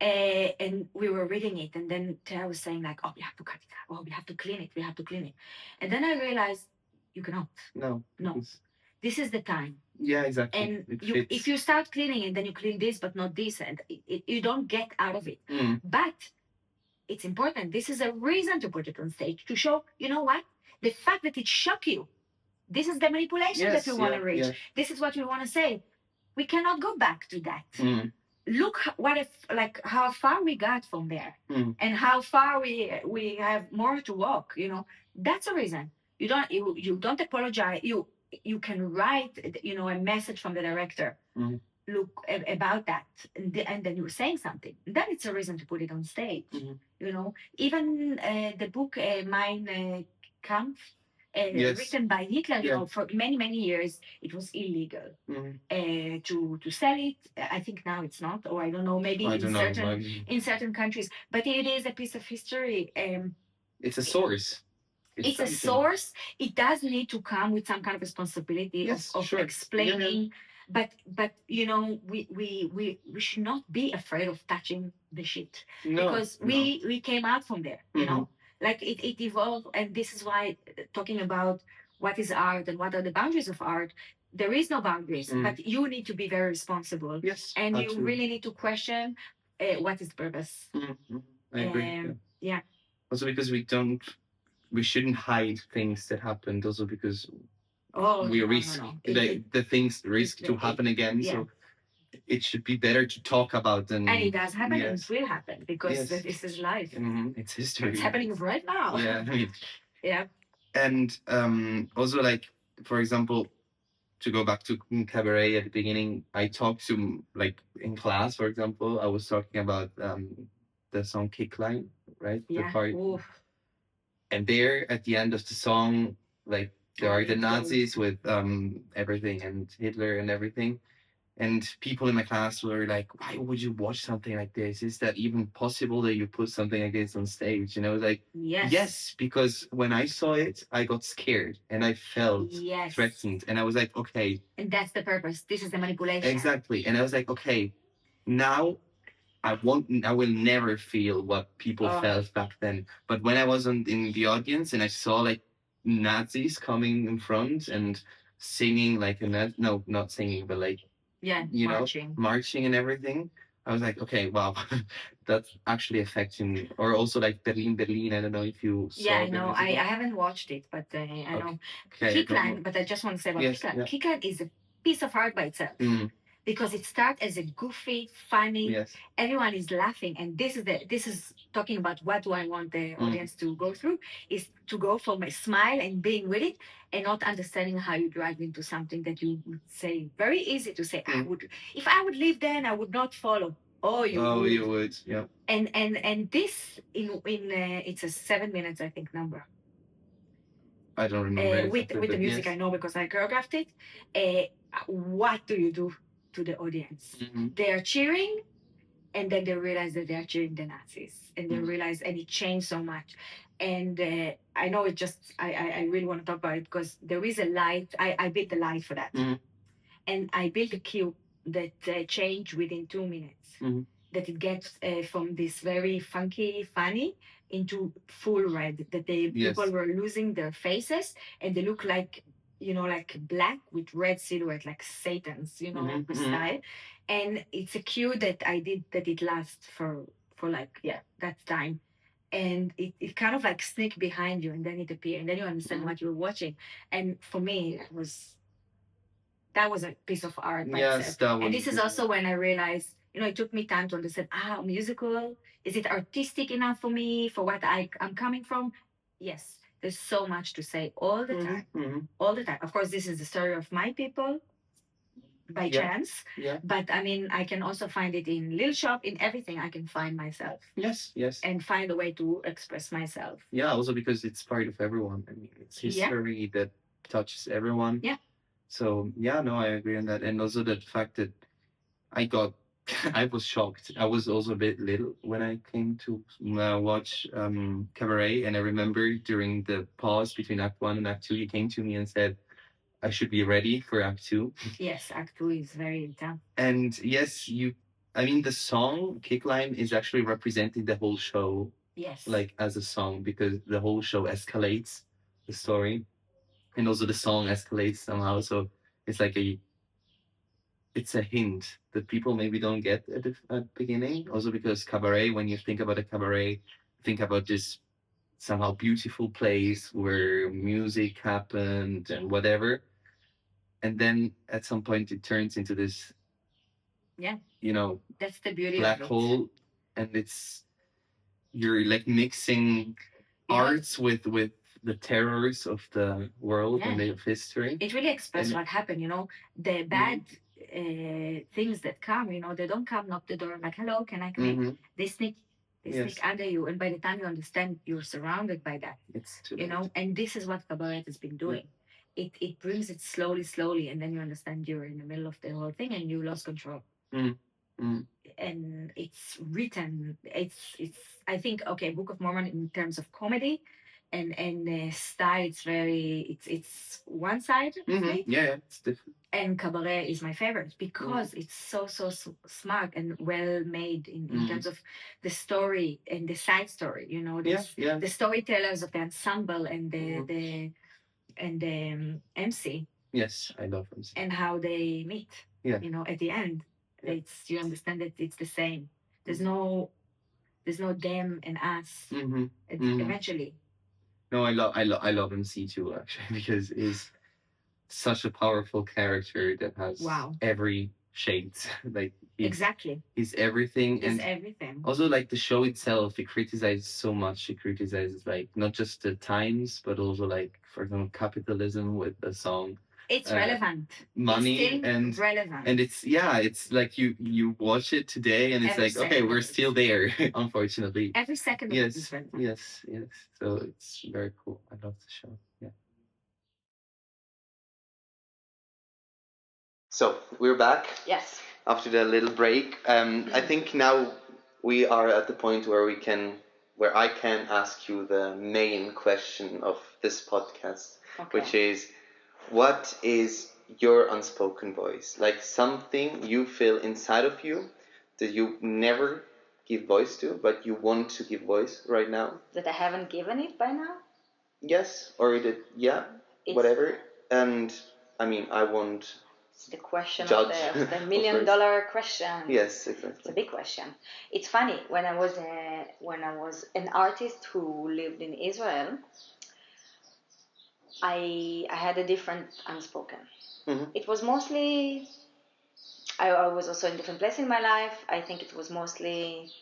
And we were reading it, and then Tara was saying like, "Oh, we have to cut it out. Oh, we have to clean it. We have to clean it." And then I realized you cannot. No. This is the time. Yeah, exactly. And if you start cleaning and then you clean this but not this, and you don't get out of it. But it's important. This is a reason to put it on stage to show. You know what? The fact that it shocked you. This is the manipulation that we want to reach. This is what we want to say. We cannot go back to that. Look how far we got from there, and how far we have more to walk. You know, that's a reason. You don't apologize. You can write, you know, a message from the director. Look about that, and then you're saying something. Then it's a reason to put it on stage. You know, even the book Mein Kampf. Written by Hitler, you know, for many years, it was illegal to sell it. I think now it's not, or I don't know, maybe in certain countries. But it is a piece of history. It's a source. It's a source. It does need to come with some kind of responsibility of explaining. But you know, we should not be afraid of touching the shit, because we came out from there. You know. Like it evolved, and this is why talking about what is art and what are the boundaries of art, there is no boundaries, but you need to be very responsible. Yes, and absolutely. You really need to question what is the purpose. I agree. Yeah. Also because we shouldn't hide things that happened. Also because we risk the things to happen again. Yeah. So it should be better to talk about than. And it does happen, and Yes. it will happen because Yes. this is life. It's history. It's happening right now. Yeah, I mean, Yeah. and also, like, for example, to go back to cabaret at the beginning, I talked to, like, in class, for example, I was talking about the song Kick Line, right? Yeah. The part, Oof. and there at the end of the song, like, there are the it goes. Nazis with everything and Hitler and everything. And people in my class were like, why would you watch something like this? Is that even possible that you put something like this on stage? And I was like, Yes. yes, because when I saw it, I got scared and I felt Yes. threatened. And I was like, okay. And that's the purpose. This is the manipulation. Exactly. And I was like, okay, now I will never feel what people felt back then. But when I was in the audience and I saw, like, Nazis coming in front and singing like no, not singing, but like, marching and everything, I was like, okay, wow, that's actually affecting me. Or also like Berlin. I don't know if you saw. Yeah, I know. I haven't watched it, but I know. Okay, Kickline, but I just want to say about Kickline. Yeah. Kickline is a piece of art by itself. Because it starts as a goofy, funny, everyone is laughing, and this is talking about what do I want the audience to go through, is to go from a smile and being with it, and not understanding how you drive into something that you would say, very easy to say, if I would live then, I would not follow. You would, yeah. And this in it's a 7 minutes, I think, number. I don't remember with the music, yes. I know because I choreographed it. What do you do to the audience? They are cheering, and then they realize that they are cheering the Nazis, and they realize, and it changed so much. And I know it just, I really want to talk about it because there is a light. I built the light for that, and I built a cue that changed within 2 minutes. That it gets from this very funky, funny into full red. That people were losing their faces, and they look like, like black with red silhouette, like Satan's, style. And it's a cue that I did that it lasts for like, that time. And it kind of like sneak behind you, and then it appears, and then you understand what you're watching. And for me, that was a piece of art by itself. And this is also when I realized, it took me time to understand, musical, is it artistic enough for me, for what I'm coming from? Yes. There's so much to say all the time. All the time. Of course, this is the story of my people by chance. Yeah. But I mean, I can also find it in Little Shop, in everything I can find myself. Yes. And find a way to express myself. Yeah, also because it's part of everyone. I mean, it's history that touches everyone. Yeah. So, I agree on that. And also the fact that I was shocked. I was also a bit little when I came to watch Cabaret, and I remember during the pause between Act 1 and Act 2, you came to me and said, I should be ready for Act 2. Yes, Act 2 is very tough. And yes, the song Kickline is actually representing the whole show. Yes. Like as a song, because the whole show escalates the story, and also the song escalates somehow. So it's like it's a hint that people maybe don't get at the beginning. Also because cabaret, when you think about a cabaret, think about this somehow beautiful place where music happened and whatever. And then at some point it turns into this, that's the beauty black hole. And you're like mixing arts with the terrors of the world and of history. It really expresses what happened, the bad things that come, they don't come knock the door like, hello, can I come in? They sneak under you, and by the time you understand, you're surrounded by that. It's too late. And this is what cabaret has been doing. It brings it slowly, and then you understand you're in the middle of the whole thing and you lost control. And it's written, it's I think, Book of Mormon in terms of comedy and style, it's one side of me. Yeah, it's different. And cabaret is my favorite because it's so smart and well made in terms of the story and the side story. The storytellers of the ensemble and the MC. Yes, I love MC. And how they meet. Yeah. At the end, you understand that it's the same. There's no them and us. Eventually. No, I love MC too, actually, because he's such a powerful character that has every shades. Like Exactly. he's everything, It's and everything. also like the show itself, it criticizes so much. It criticizes like not just the times, but also like, for example, capitalism with the song. It's Uh, relevant. Money It's still and relevant. and it's like you watch it today and it's Every like, okay, second we're of it. still there. Unfortunately. Every second of it is Yes, relevant. yes. So it's very cool. I love the show. Yeah. So we're back Yes. after the little break. I think now we are at the point where I can ask you the main question of this podcast, which is, what is your unspoken voice? Like something you feel inside of you that you never give voice to, but you want to give voice right now. That I haven't given it by now? Yes, or that, yeah, whatever. And I mean, I won't. It's the question Judge, of the of $1 million course. question. Yes, exactly. It's a big question. It's funny, when I was an artist who lived in Israel, I had a different unspoken. Mhm. It was mostly, I was also in different place in my life. I think it was mostly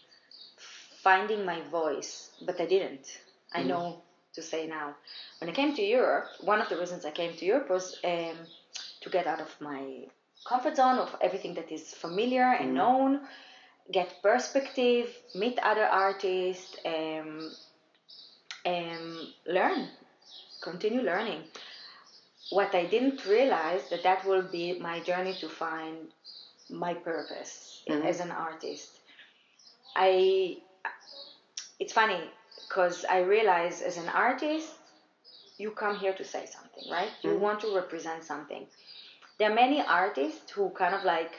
finding my voice, but I didn't. I know to say now. When I came to Europe, one of the reasons I came to Europe was to get out of my comfort zone of everything that is familiar and known, get perspective, meet other artists, learn, continue learning. What I didn't realize that will be my journey to find my purpose as an artist. It's funny because I realize as an artist, you come here to say something, right? You want to represent something. There are many artists who kind of like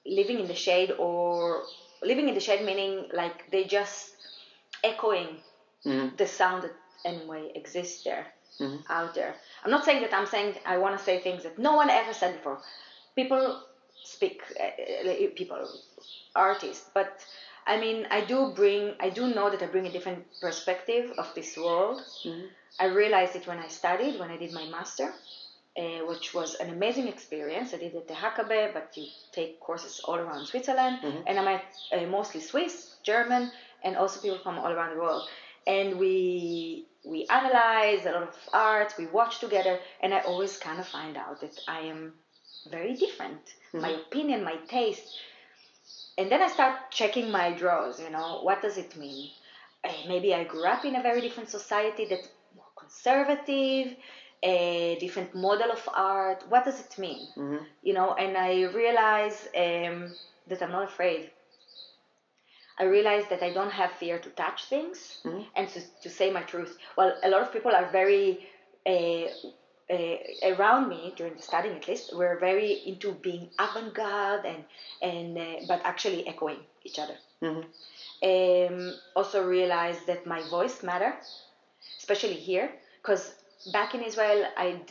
living in the shade, or living in the shade meaning like they just echoing the sound that anyway exists there, out there. I'm not saying that I'm saying I want to say things that no one ever said before. People speak, artists, but I mean, I do know that I bring a different perspective of this world. I realized it when I did my master, which was an amazing experience. I did it at the Hakabe, but you take courses all around Switzerland, and I met mostly Swiss, German, and also people from all around the world. And we analyze a lot of art, we watch together, and I always kind of find out that I am very different. My opinion, my taste. And then I start checking my drawers, what does it mean? Maybe I grew up in a very different society that's more conservative, a different model of art. What does it mean? And I realize that I'm not afraid. I realize that I don't have fear to touch things and to say my truth. Well, a lot of people are very, around me during the studying at least, were very into being avant-garde but actually echoing each other. Also realize that my voice matter, especially here, because back in Israel, I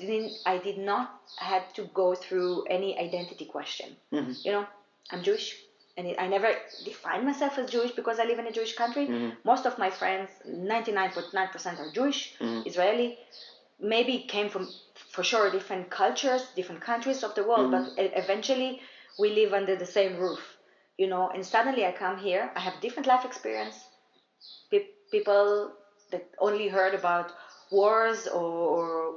did not had to go through any identity question. I'm Jewish, and I never defined myself as Jewish because I live in a Jewish country. Most of my friends, 99.9% are Jewish, Israeli. Maybe came from, for sure, different cultures, different countries of the world, but eventually we live under the same roof. And suddenly I come here, I have different life experience. People that only heard about wars or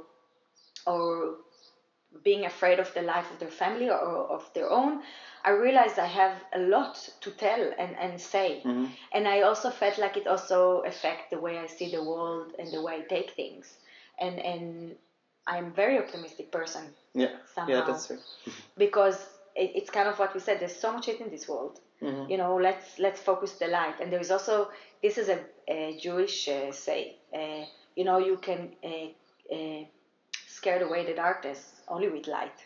being afraid of the life of their family or of their own, I realized I have a lot to tell and say. And I also felt like it also affects the way I see the world and the way I take things. And I'm a very optimistic person. Yeah, somehow. yeah, that's true. Because it's kind of what we said, there's so much hate in this world. Let's focus the light. And there is also, this is a Jewish say, you can scare away the darkness only with light.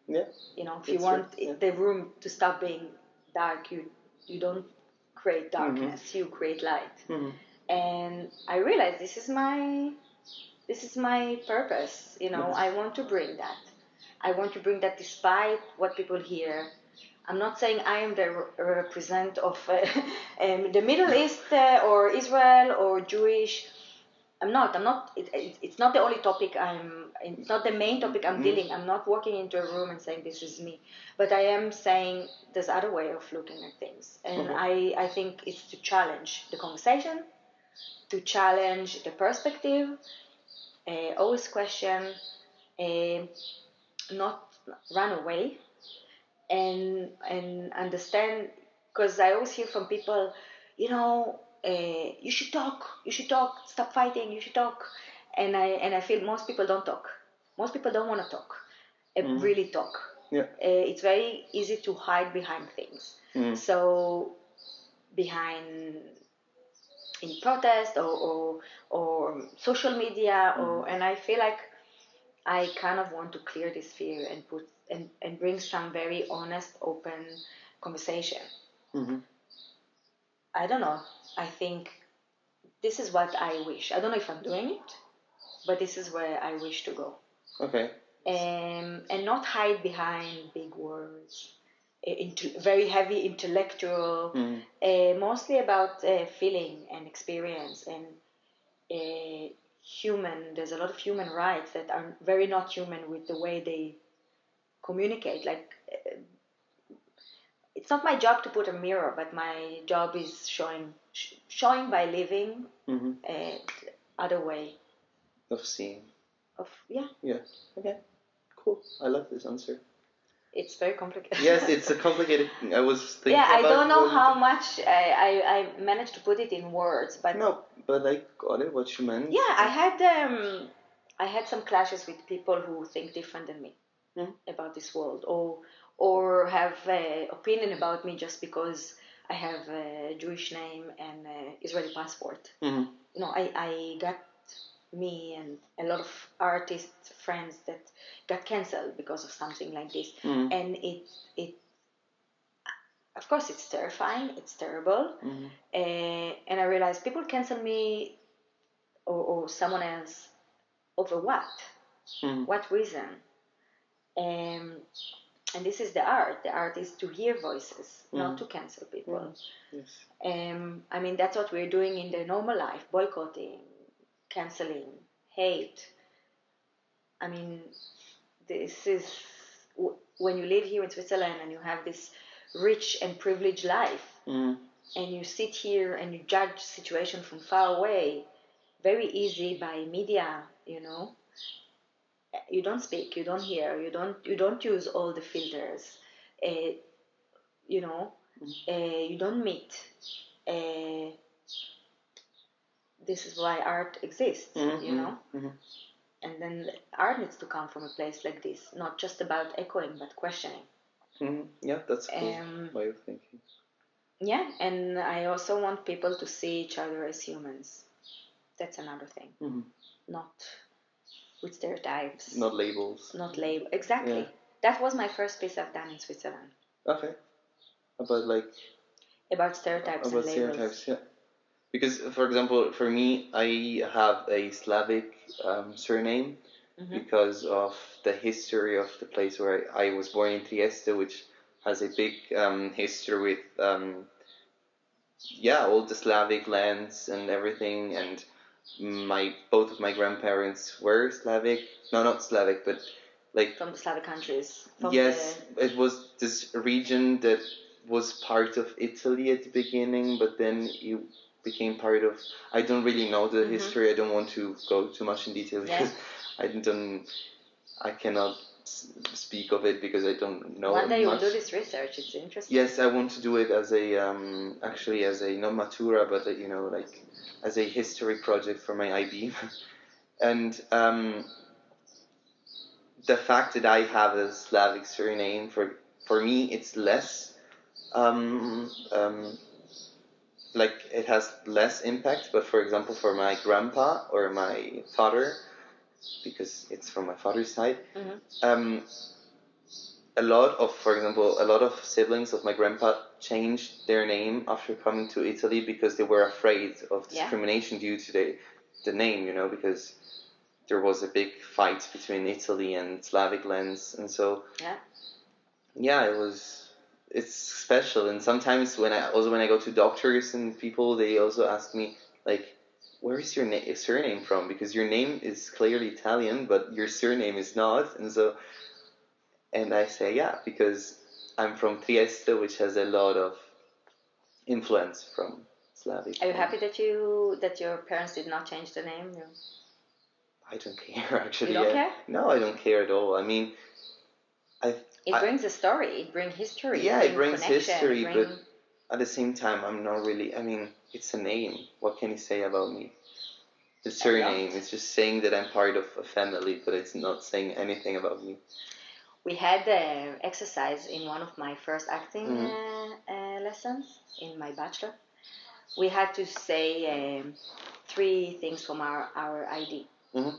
Yeah. If you want the room to stop being dark, you don't create darkness, you create light. And I realized this is my purpose. I want to bring that. I want to bring that despite what people hear. I'm not saying I am the representative of the Middle East or Israel or Jewish. I'm not. It's not the only topic it's not the main topic I'm dealing. I'm not walking into a room and saying this is me, but I am saying there's other way of looking at things, and I think it's to challenge the conversation, to challenge the perspective, always question, not run away, and understand, because I always hear from people, you should talk, stop fighting, you should talk, and I feel most people don't talk. Most people don't want to talk, really talk. Yeah. It's very easy to hide behind things. So behind in protest or social media, and I feel like I kind of want to clear this fear and put and bring some very honest, open conversation. I don't know. I think this is what I wish. I don't know if I'm doing it, but this is where I wish to go. Okay. And not hide behind big words, very heavy intellectual, mostly about feeling and experience and human. There's a lot of human rights that are very not human with the way they communicate. Like, it's not my job to put a mirror, but my job is showing by living other way Of seeing. of, yeah. Yeah. Okay. Cool. I love this answer. It's very complicated. Yes, it's a complicated thing. I was thinking. Yeah, I about don't know what how much I managed to put it in words, but No, but I got it. What you meant. yeah, I had some clashes with people who think different than me about this world, or have an opinion about me just because I have a Jewish name and Israeli passport. I got me and a lot of artist friends that got cancelled because of something like this, and it of course it's terrifying, it's terrible, and I realized people cancel me or someone else over what reason, and this is the art is to hear voices, not to cancel people. Yes. I mean, that's what we're doing in the normal life: boycotting, canceling, hate. I mean, this is when you live here in Switzerland and you have this rich and privileged life, and you sit here and you judge situation from far away, very easy by media. You don't speak, you don't hear, you don't use all the filters, you don't meet. This is why art exists, and then art needs to come from a place like this, not just about echoing but questioning. Yeah, that's cool way of thinking. Yeah, and I also want people to see each other as humans. That's another thing. Not with stereotypes. Not labels. Not label. Exactly. Yeah. That was my first piece I've done in Switzerland. Okay. About stereotypes and labels. Yeah. Because, for example, for me, I have a Slavic surname because of the history of the place where I was born in Trieste, which has a big history with all the Slavic lands and everything, and both of my grandparents were Slavic. No, not Slavic, but like from the Slavic countries. It was this region that was part of Italy at the beginning, but then it became part of. I don't really know the history. I don't want to go too much in detail because I cannot speak of it because I don't know. One day you'll do this research. It's interesting. Yes, I want to do it as a actually as a not matura, but as a history project for my IB, and the fact that I have a Slavic surname for me it's less like it has less impact, but for example for my grandpa or my father, because it's from my father's side, a lot of siblings of my grandpa changed their name after coming to Italy because they were afraid of discrimination due to the name, because there was a big fight between Italy and Slavic lands, and so it's special. And sometimes when I go to doctors and people, they also ask me like, where is your surname from? Because your name is clearly Italian, but your surname is not. And I say, yeah, because I'm from Trieste, which has a lot of influence from Slavic. Are you happy that your parents did not change the name? No. I don't care, actually. You don't care? No, I don't care at all. I mean, It brings a story. It brings history. Yeah, it brings history, but but at the same time, I'm not really. I mean, it's a name. What can you say about me? The surname is just saying that I'm part of a family, but it's not saying anything about me. We had exercise in one of my first acting lessons in my bachelor. We had to say 3 things from our ID. Mm-hmm.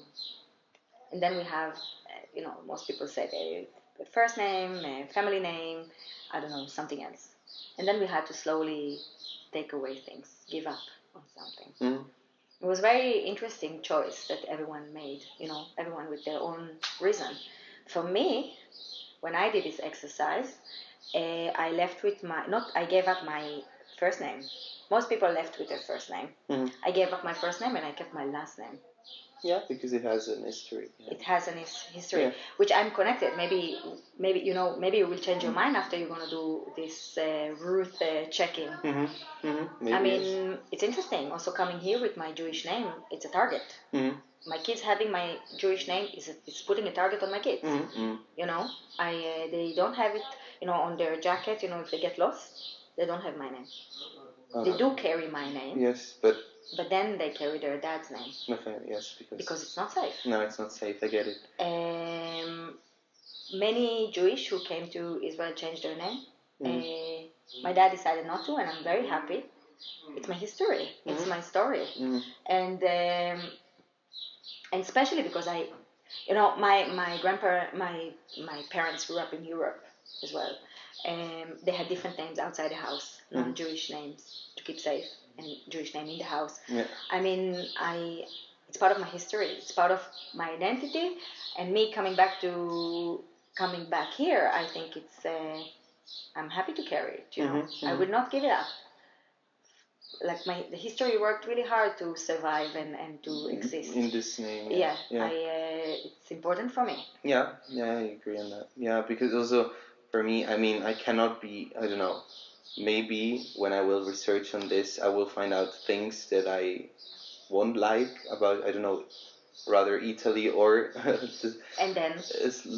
And then we have, most people say the first name, family name, I don't know, something else. And then we had to slowly take away things, give up on something. Mm-hmm. It was a very interesting choice that everyone made, everyone with their own reason. For me, when I did this exercise, I left with I gave up my first name. Most people left with their first name. Mm-hmm. I gave up my first name and I kept my last name. Yeah, because it has an history. Yeah. It has an history, which I'm connected. Maybe you will change your mind after you're gonna do this Ruth checking. Mm-hmm. Mm-hmm. I mean, it's interesting. Also, coming here with my Jewish name, it's a target. Mm-hmm. My kids having my Jewish name is putting a target on my kids. Mm-hmm. They don't have it, on their jacket. If they get lost, they don't have my name. They do carry my name. Yes, but then they carry their dad's name. Okay, yes, because it's not safe. No, it's not safe. I get it. Many Jewish who came to Israel changed their name. My dad decided not to, and I'm very happy. It's my history. It's my story. And especially because my parents grew up in Europe as well. They had different names outside the house, non-Jewish names to keep safe, and Jewish name in the house. Yeah. I mean, it's part of my history. It's part of my identity, and me coming back here, I think I'm happy to carry it. I would not give it up. Like the history worked really hard to survive and to exist. In this name. Yeah. It's important for me. Yeah, I agree on that. Yeah, because also for me, I mean, I cannot be, I don't know, maybe when I will research on this, I will find out things that I won't like about, I don't know, rather Italy or and then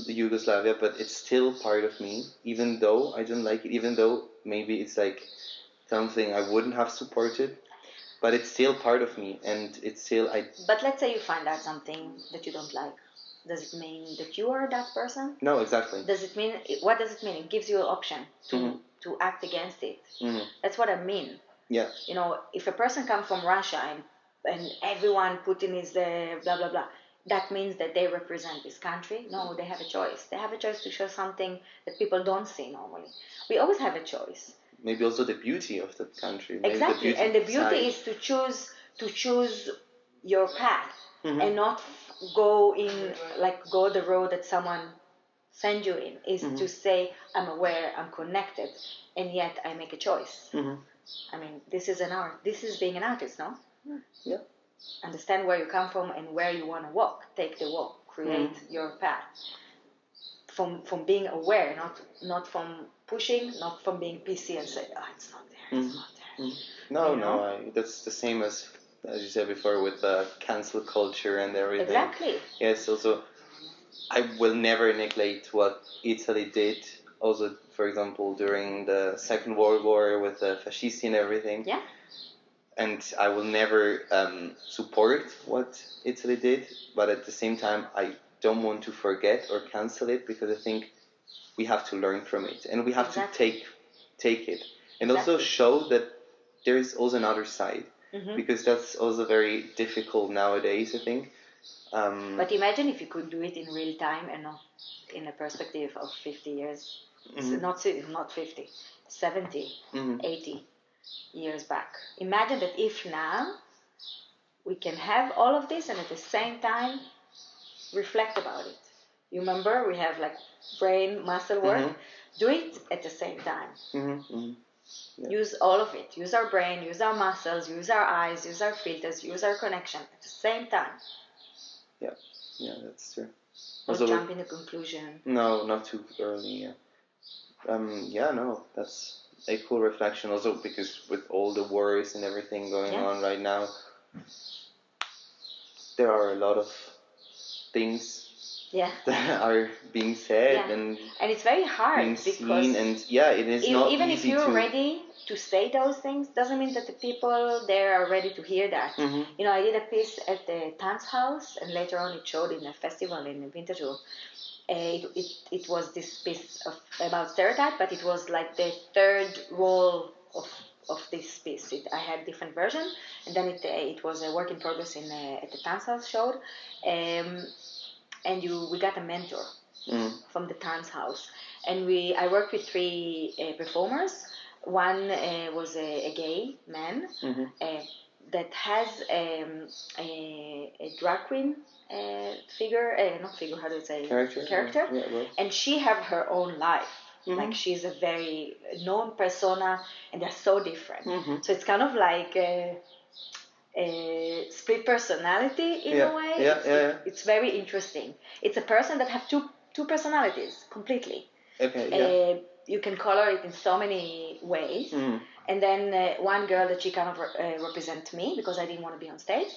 Yugoslavia, but it's still part of me, even though I don't like it, even though maybe it's like something I wouldn't have supported, but it's still part of me, and it's still But let's say you find out something that you don't like. Does it mean that you are that person? No, exactly. What does it mean? It gives you an option to act against it. That's what I mean. Yeah. If a person comes from Russia and everyone Putin is blah blah blah, that means that they represent this country. No, they have a choice. They have a choice to show something that people don't see normally. We always have a choice. Maybe also the beauty of the country. Maybe exactly, and the beauty is to choose your path and not go the road that someone send you in. Is to say, I'm aware, I'm connected, and yet I make a choice. I mean, this is an art. This is being an artist, no? Yeah. Understand where you come from and where you want to walk. Take the walk. Create your path. From being aware, not from pushing, not from being PC and say, it's not there, it's not there. No, that's the same as you said before with cancel culture and everything. Exactly. Yes, also, I will never neglect what Italy did. Also, for example, during the Second World War with the fascisti and everything. Yeah. And I will never support what Italy did, but at the same time, I don't want to forget or cancel it, because I think we have to learn from it, and we have to take it, and also show that there is also another side, because that's also very difficult nowadays, I think. But imagine if you could do it in real time and not in a perspective of 50 years. So not 50, 70, 80 years back. Imagine that if now we can have all of this and at the same time reflect about it. You remember we have like brain muscle work. Do it at the same time. Yeah. Use all of it. Use our brain, use our muscles, use our eyes, use our filters, use our connection at the same time. Yeah, that's true. Not Also, jump in a conclusion. no, not too early. Yeah. No, that's a cool reflection. Also, because with all the worries and everything going on right now, there are a lot of things that are being said and it's very hard being because seen, and it is not even easy if you're to. ready to say those things, doesn't mean that the people there are ready to hear that. Mm-hmm. You know, I did a piece at the Tanz House, and later on it showed in a festival in Winterthur. It was this piece about stereotype, but it was like the third role of this piece. I had different version, and then it was a work in progress at the Tanz House showed, and we got a mentor from the Tanz House, and I worked with three performers. One was a gay man that has a drag queen figure, not figure, how do you say? Character. And she have her own life. Like she's a very known persona, and they're so different. So it's kind of like a split personality in a way. It's very interesting. It's a person that have two personalities completely. Okay. You can color it in so many ways. And then one girl that she kind of represent me because I didn't want to be on stage.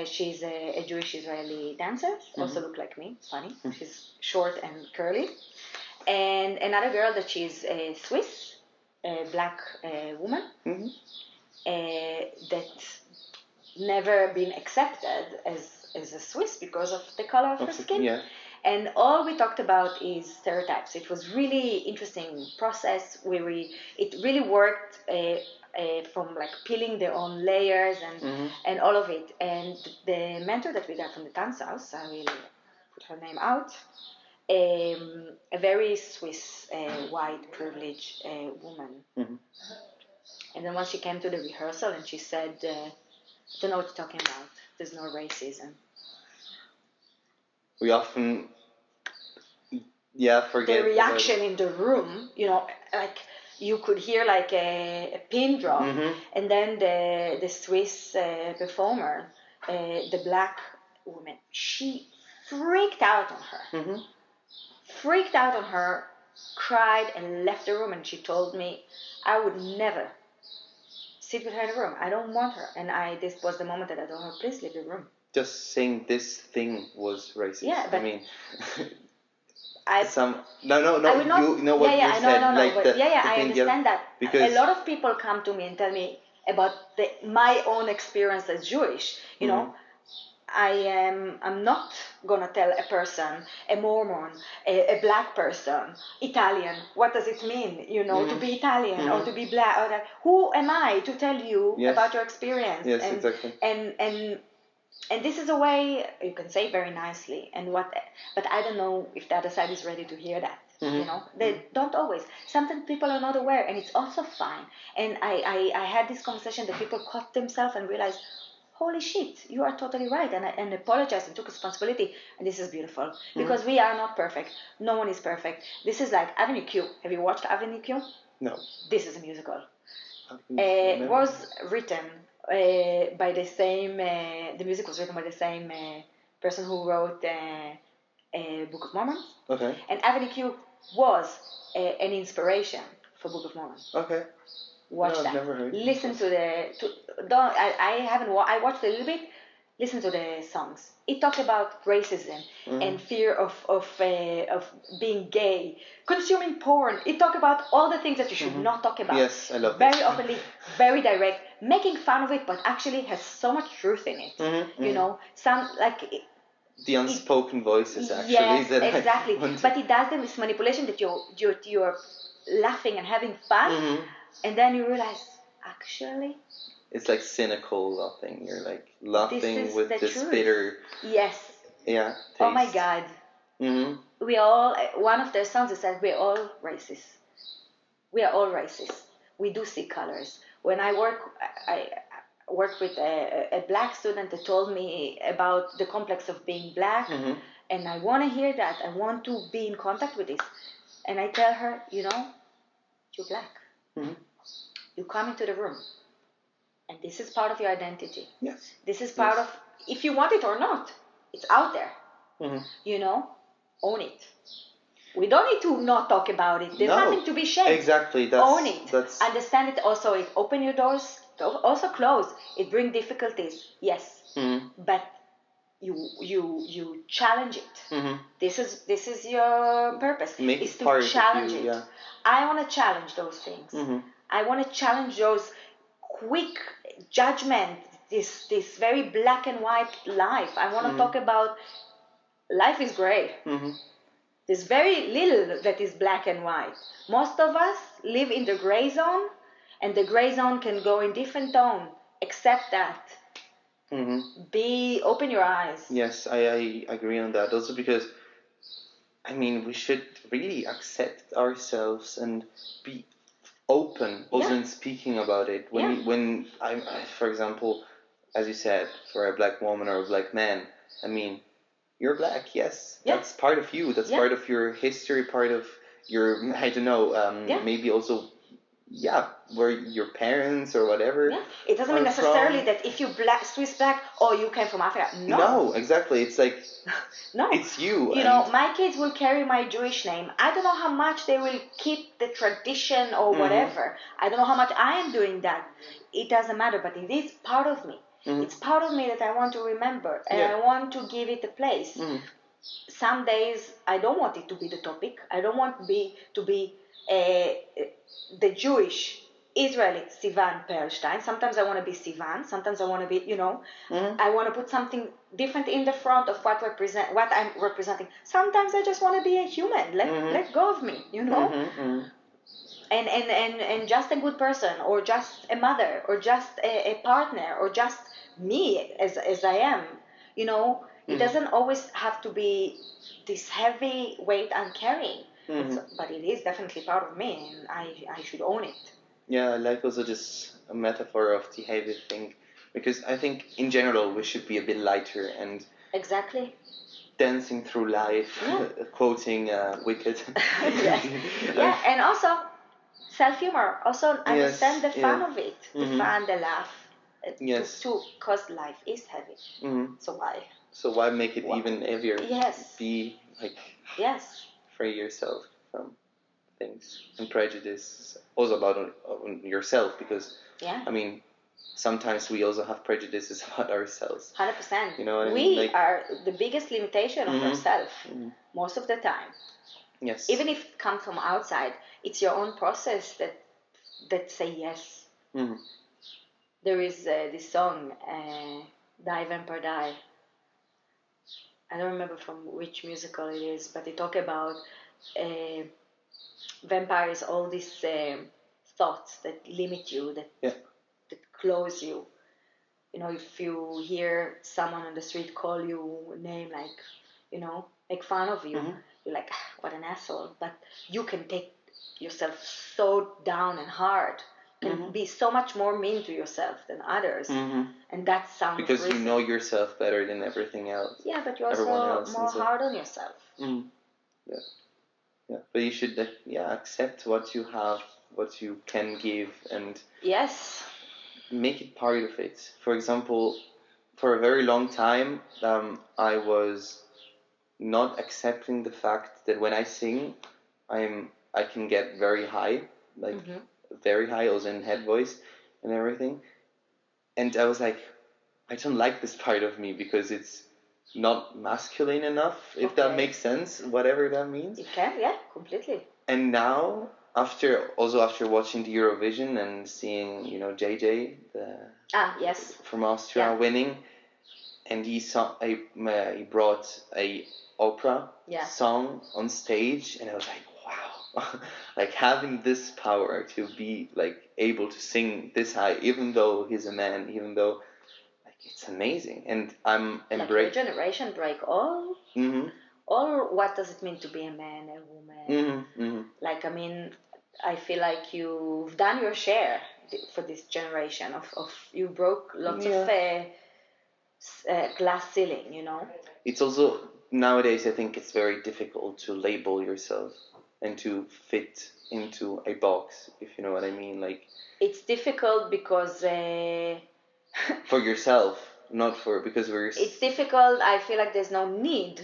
She's a Jewish Israeli dancer, also look like me, funny. She's short and curly. And another girl that she's a Swiss, black woman, that never been accepted as a Swiss because of the color of her skin. Yeah. And all we talked about is stereotypes. It was really interesting process where it really worked from like peeling their own layers and all of it. And the mentor that we got from the Tanz House, I will put her name out, a very Swiss, white, privileged woman. And then once she came to the rehearsal and she said, I don't know what you're talking about. There's no racism. We often, forget the reaction in the room. You know, like you could hear like a pin drop, and then the Swiss performer, the black woman, she freaked out on her. Freaked out on her, cried and left the room. And she told me, I would never sit with her in the room. I don't want her. And this was the moment that I told her, please leave the room. Just saying this thing was racist. Yeah, but I mean, I would not, you know what you said. I understand that. Because a lot of people come to me and tell me about my own experience as Jewish. You know, I'm not gonna tell a person, a Mormon, a black person, Italian, what does it mean, you know, to be Italian or to be black, or that. Who am I to tell you about your experience? Yes, exactly. And this is a way you can say very nicely, but I don't know if the other side is ready to hear that. You know, they don't always. Sometimes people are not aware, and it's also fine. And I had this conversation that people caught themselves and realized, holy shit, you are totally right, and apologized and took responsibility, and this is beautiful because we are not perfect. No one is perfect. This is like Avenue Q. Have you watched Avenue Q? No. This is a musical. Was written by the same. The music was written by the same person who wrote Book of Mormon. Okay. And Avenue Q was an inspiration for Book of Mormon. Okay. Watch that. I've never heard. Listen to I haven't. I watched a little bit. Listen to the songs. It talks about racism and fear of being gay, consuming porn. It talks about all the things that you should not talk about. Yes, I love very this. openly, very direct, making fun of it, but actually has so much truth in it. You know, some like. The unspoken voices, actually. Yes, exactly. But it does this manipulation that you're laughing and having fun, and then you realize, actually, it's like cynical laughing. You're like laughing with this truth. bitter. Yes. Yeah. Taste. Oh my God. We all. One of their songs says, "We're all racist. We are all racist. We do see colors." When I worked with a black student that told me about the complex of being black, and I want to hear that. I want to be in contact with this, and I tell her, you know, you're black. You come into the room, and this is part of your identity. Yes. This is part of, if you want it or not, it's out there. Mm-hmm. Own it. We don't need to not talk about it. There's nothing to be shamed. Exactly. Own it. Understand it. Also, it open your doors. Also close. It bring difficulties. Yes. Mm-hmm. But you challenge it. Mm-hmm. This is your purpose. Make is it to part challenge of you, it. yeah. I want to challenge those things. Mm-hmm. I want to challenge those quick judgment. This very black and white life. I want to talk about life is gray. Mm-hmm. There's very little that is black and white. Most of us live in the gray zone, and the gray zone can go in different tone. Accept that. Mm-hmm. Open your eyes. Yes, I agree on that. Also because, we should really accept ourselves and be open also in speaking about it. When I, for example, as you said, for a black woman or a black man, you're black, yes. Yeah. That's part of you. That's part of your history, part of your, I don't know, maybe also, where your parents or whatever. Yeah. It doesn't mean necessarily that if you're black, Swiss black, you came from Africa. No, exactly. It's like, no. It's you. My kids will carry my Jewish name. I don't know how much they will keep the tradition or whatever. I don't know how much I am doing that. It doesn't matter, but it is part of me. It's part of me that I want to remember, and I want to give it a place. Some days I don't want it to be the topic. I don't want to be the Jewish Israeli Sivan Perlstein. Sometimes I want to be Sivan. Sometimes I want to be, I want to put something different in the front of what I'm representing. Sometimes I just want to be a human. Let go of me, And just a good person, or just a mother, or just a partner, or just me as I am. It doesn't always have to be this heavy weight I'm carrying. But it is definitely part of me, and I should own it. Yeah, I like also this metaphor of the heavy thing, because I think in general we should be a bit lighter and exactly dancing through life, quoting Wicked. Yeah, and also self-humor. Also understand the fun of it, the fun, the laugh. Because life is heavy. So why make it even heavier? Yes. Be like free yourself from things and prejudice. Also about on yourself, because sometimes we also have prejudices about ourselves. 100%. You know what I mean? We are the biggest limitation of ourselves most of the time. Yes. Even if it comes from outside, it's your own process that say yes. There is this song, Die Vampire Die. I don't remember from which musical it is, but they talk about vampires, all these thoughts that limit you, that close you. If you hear someone on the street call you a name, like, make fun of you, you're like, what an asshole. But you can take yourself so down and hard, and be so much more mean to yourself than others. And that sounds because you know yourself better than everything else. Yeah, but you're also more hard on yourself. Yeah, but you should accept what you have, what you can give, and make it part of it. For example, for a very long time, I was not accepting the fact that when I sing, I can get very high, very high, also in head voice and everything. And I was like, I don't like this part of me because it's not masculine enough, if that makes sense, whatever that means. It can, yeah, completely. And now, after watching the Eurovision and seeing, JJ, from Austria winning, and he brought a opera song on stage, and I was like, wow, like having this power to be like able to sing this high, even though he's a man, even though it's amazing. And I'm embracing. Like your generation break all. Or what does it mean to be a man, a woman? Like, I feel like you've done your share for this generation of you broke lots of glass ceiling, It's also, nowadays, I think it's very difficult to label yourself. and to fit into a box, if you know what I mean, like It's difficult because for yourself, not for because we're. it's difficult. I feel like there's no need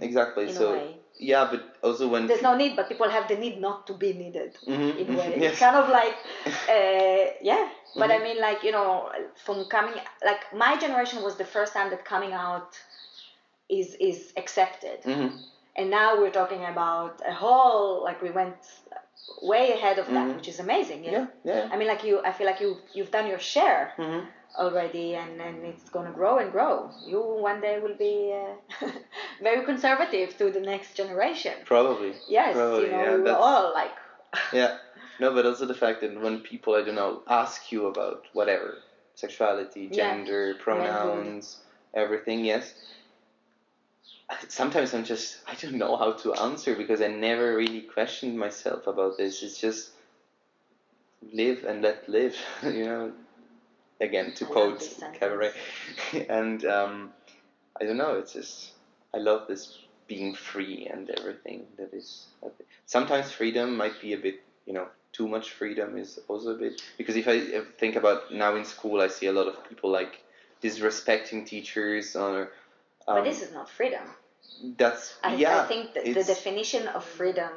Exactly. in So a way. yeah, but also when There's no need, but people have the need not to be needed in a way. Yes. It's kind of like, yeah. But I mean, like, from coming, like my generation was the first time that coming out is accepted. And now we're talking about a whole, like we went way ahead of that, which is amazing. Yeah. I mean, like I feel like you've done your share already, and it's going to grow and grow. You one day will be very conservative to the next generation. Probably. Yes, Probably, yeah, we're all like. Yeah. No, but also the fact that when people, I don't know, ask you about whatever, sexuality, gender, pronouns, everything, yes. Sometimes I don't know how to answer because I never really questioned myself about this. It's just live and let live, Again, to quote Cabaret. And I don't know, it's just, I love this being free and everything that is. Sometimes freedom might be a bit, too much freedom is also a bit, because if I think about now in school, I see a lot of people like disrespecting teachers or. But this is not freedom. I think the definition of freedom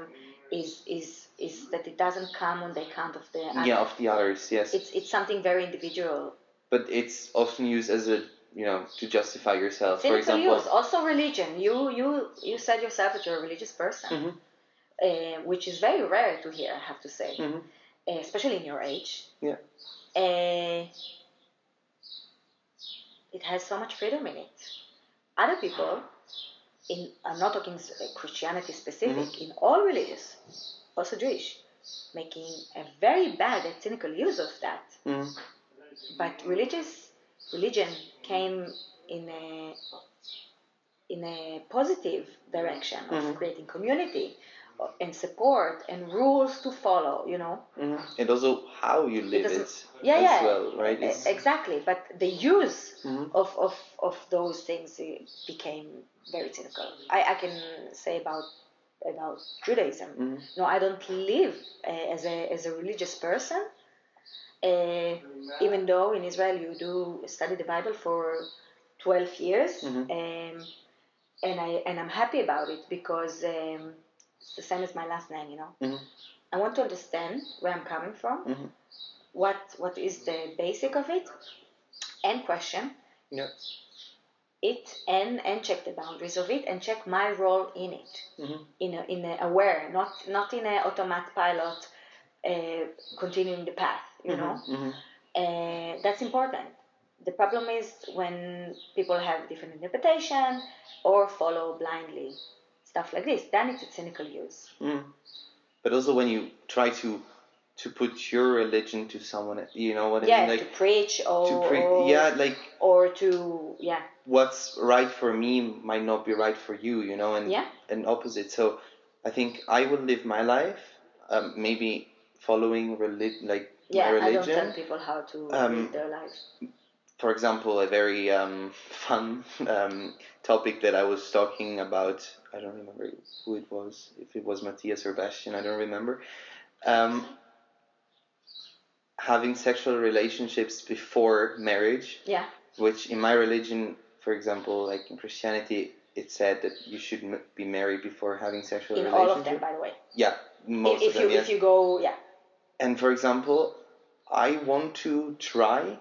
is that it doesn't come on the account of the others. Yeah, of the others, yes. It's something very individual. But it's often used as a to justify yourself. Cynical for example, use. Also religion. You said yourself that you're a religious person, which is very rare to hear, I have to say, especially in your age. Yeah. It has so much freedom in it. Other people, I'm not talking Christianity specific, in all religions, also Jewish, making a very bad and cynical use of that. But religion came in a positive direction of creating community and support and rules to follow, And also how you live it as well, right? Exactly. But the use of those things became very cynical. I can say about Judaism. No, I don't live as a religious person. Even though in Israel you do study the Bible for 12 years, and I'm happy about it because it's the same as my last name, I want to understand where I'm coming from, what is the basic of it, and question it, and check the boundaries of it, and check my role in it, in a aware, not in a automatic pilot, continuing the path, that's important. The problem is when people have different interpretation or follow blindly stuff like this, then it's a cynical use. But also when you try to put your religion to someone, I mean, like to preach what's right for me might not be right for you, and opposite. So I think I will live my life, maybe following my religion. I don't tell people how to live their lives. For example, a very fun topic that I was talking about, I don't remember who it was, if it was Matthias or Bastian, I don't remember. Having sexual relationships before marriage, which in my religion, for example, like in Christianity, it said that you should be married before having sexual relationship. In all of them, by the way. Yeah, most of them, if you go, And for example, I want to try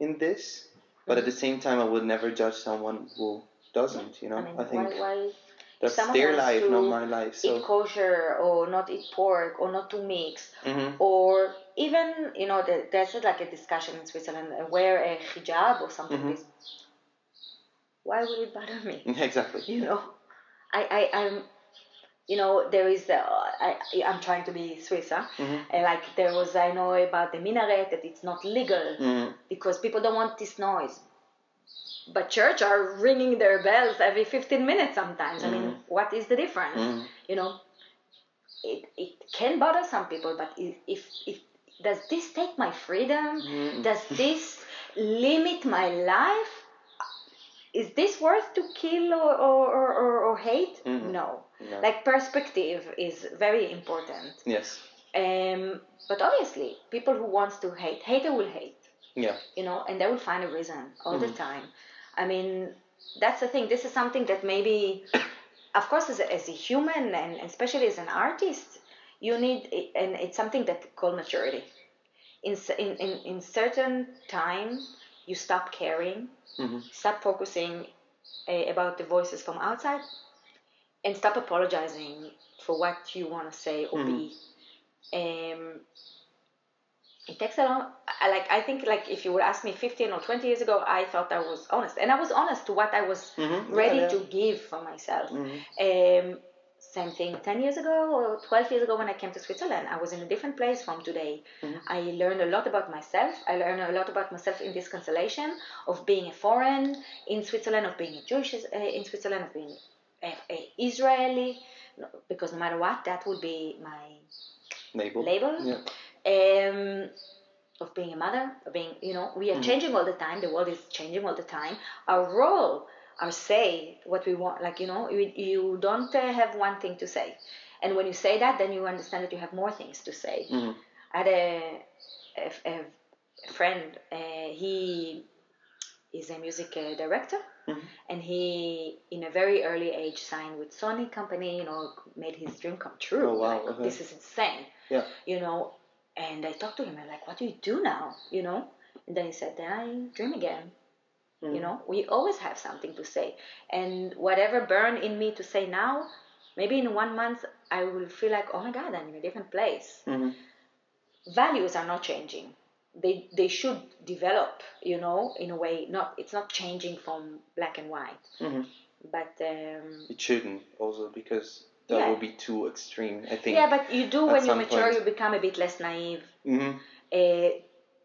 in this, but at the same time, I would never judge someone who doesn't. I think why that's their life, not my life. So eat kosher or not eat pork or not to mix, or even there's like a discussion in Switzerland, wear a hijab or something. Why would it bother me? Exactly. I'm. There is I'm trying to be Swiss, and like I know about the minaret that it's not legal because people don't want this noise. But church are ringing their bells every 15 minutes sometimes. I mean, what is the difference? It can bother some people, but if does this take my freedom? Does this limit my life? is this worth to kill or hate? No. Like perspective is very important. Yes. But obviously, people who wants to hate, hater will hate. Yeah. And they will find a reason all the time. I mean, that's the thing. This is something that maybe, of course, as a human and especially as an artist, you need, and it's something that called maturity. In certain time, you stop caring, stop focusing about the voices from outside, and stop apologizing for what you want to say or be. It takes a long, I think if you would ask me 15 or 20 years ago, I thought I was honest, and I was honest to what I was ready to give for myself. Same thing 10 years ago or 12 years ago when I came to Switzerland. I was in a different place from today. I learned a lot about myself. I learned a lot about myself in this constellation of being a foreign in Switzerland, of being a Jewish in Switzerland, of being a Israeli, because no matter what, that would be my label. Yeah. Of being a mother, of being, we are changing all the time. The world is changing all the time. Our role, our say, what we want, you don't have one thing to say. And when you say that, then you understand that you have more things to say. I had a friend, he is a music director, and he, in a very early age, signed with Sony company, made his dream come true. Oh, wow. This is insane. Yeah. And I talked to him, I'm like, what do you do now? And then he said, then I dream again. We always have something to say. And whatever burn in me to say now, maybe in 1 month, I will feel like, oh my God, I'm in a different place. Values are not changing. They should develop, in a way. It's not changing from black and white. But it shouldn't also, because that would be too extreme, I think. Yeah, but you do when you mature, point. you become a bit less naive.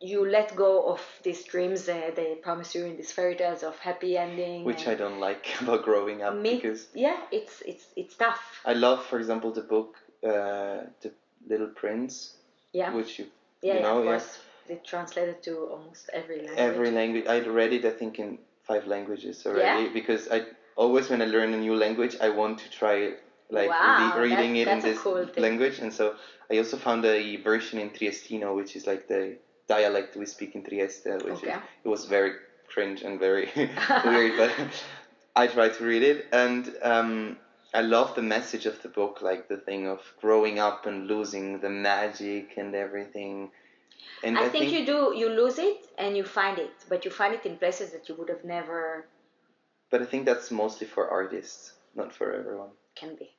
You let go of these dreams they promise you in these fairy tales of happy ending. Which I don't like about growing up. Because it's tough. I love, for example, the book The Little Prince. Yeah. Which you of know. course. They translated to almost every language. Every language. I read it, I think, in 5 languages already. Because I always, when I learn a new language, I want to try reading it in this cool language. And so I also found a version in Triestino, which is like the dialect we speak in Trieste, which it was very cringe and very weird, but I tried to read it, and I love the message of the book, like the thing of growing up and losing the magic and everything. And I think you lose it and you find it, but you find it in places that you would have never. But I think that's mostly for artists, not for everyone. Can be.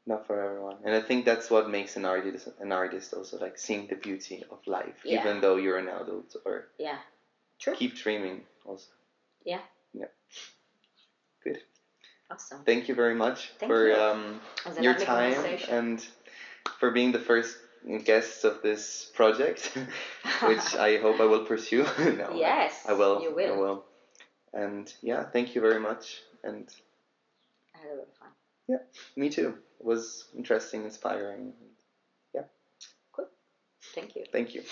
Not for everyone. And I think that's what makes an artist also, like seeing the beauty of life, even though you're an adult, or True. Keep dreaming also. Yeah. Good. Awesome. Thank you very much for your time and for being the first guest of this project, which I hope I will pursue. No, yes, I will. You will. I will. And thank you very much. And I had a lot of fun. Yeah, me too. It was interesting, inspiring. Yeah. Cool. Thank you. Thank you.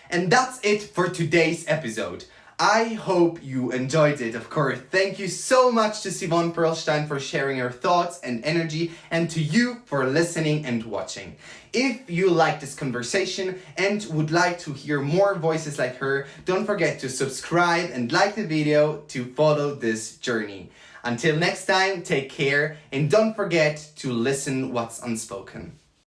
And that's it for today's episode. I hope you enjoyed it, of course. Thank you so much to Sivan Perlstein for sharing her thoughts and energy, and to you for listening and watching. If you like this conversation and would like to hear more voices like her, don't forget to subscribe and like the video to follow this journey. Until next time, take care and don't forget to listen what's unspoken.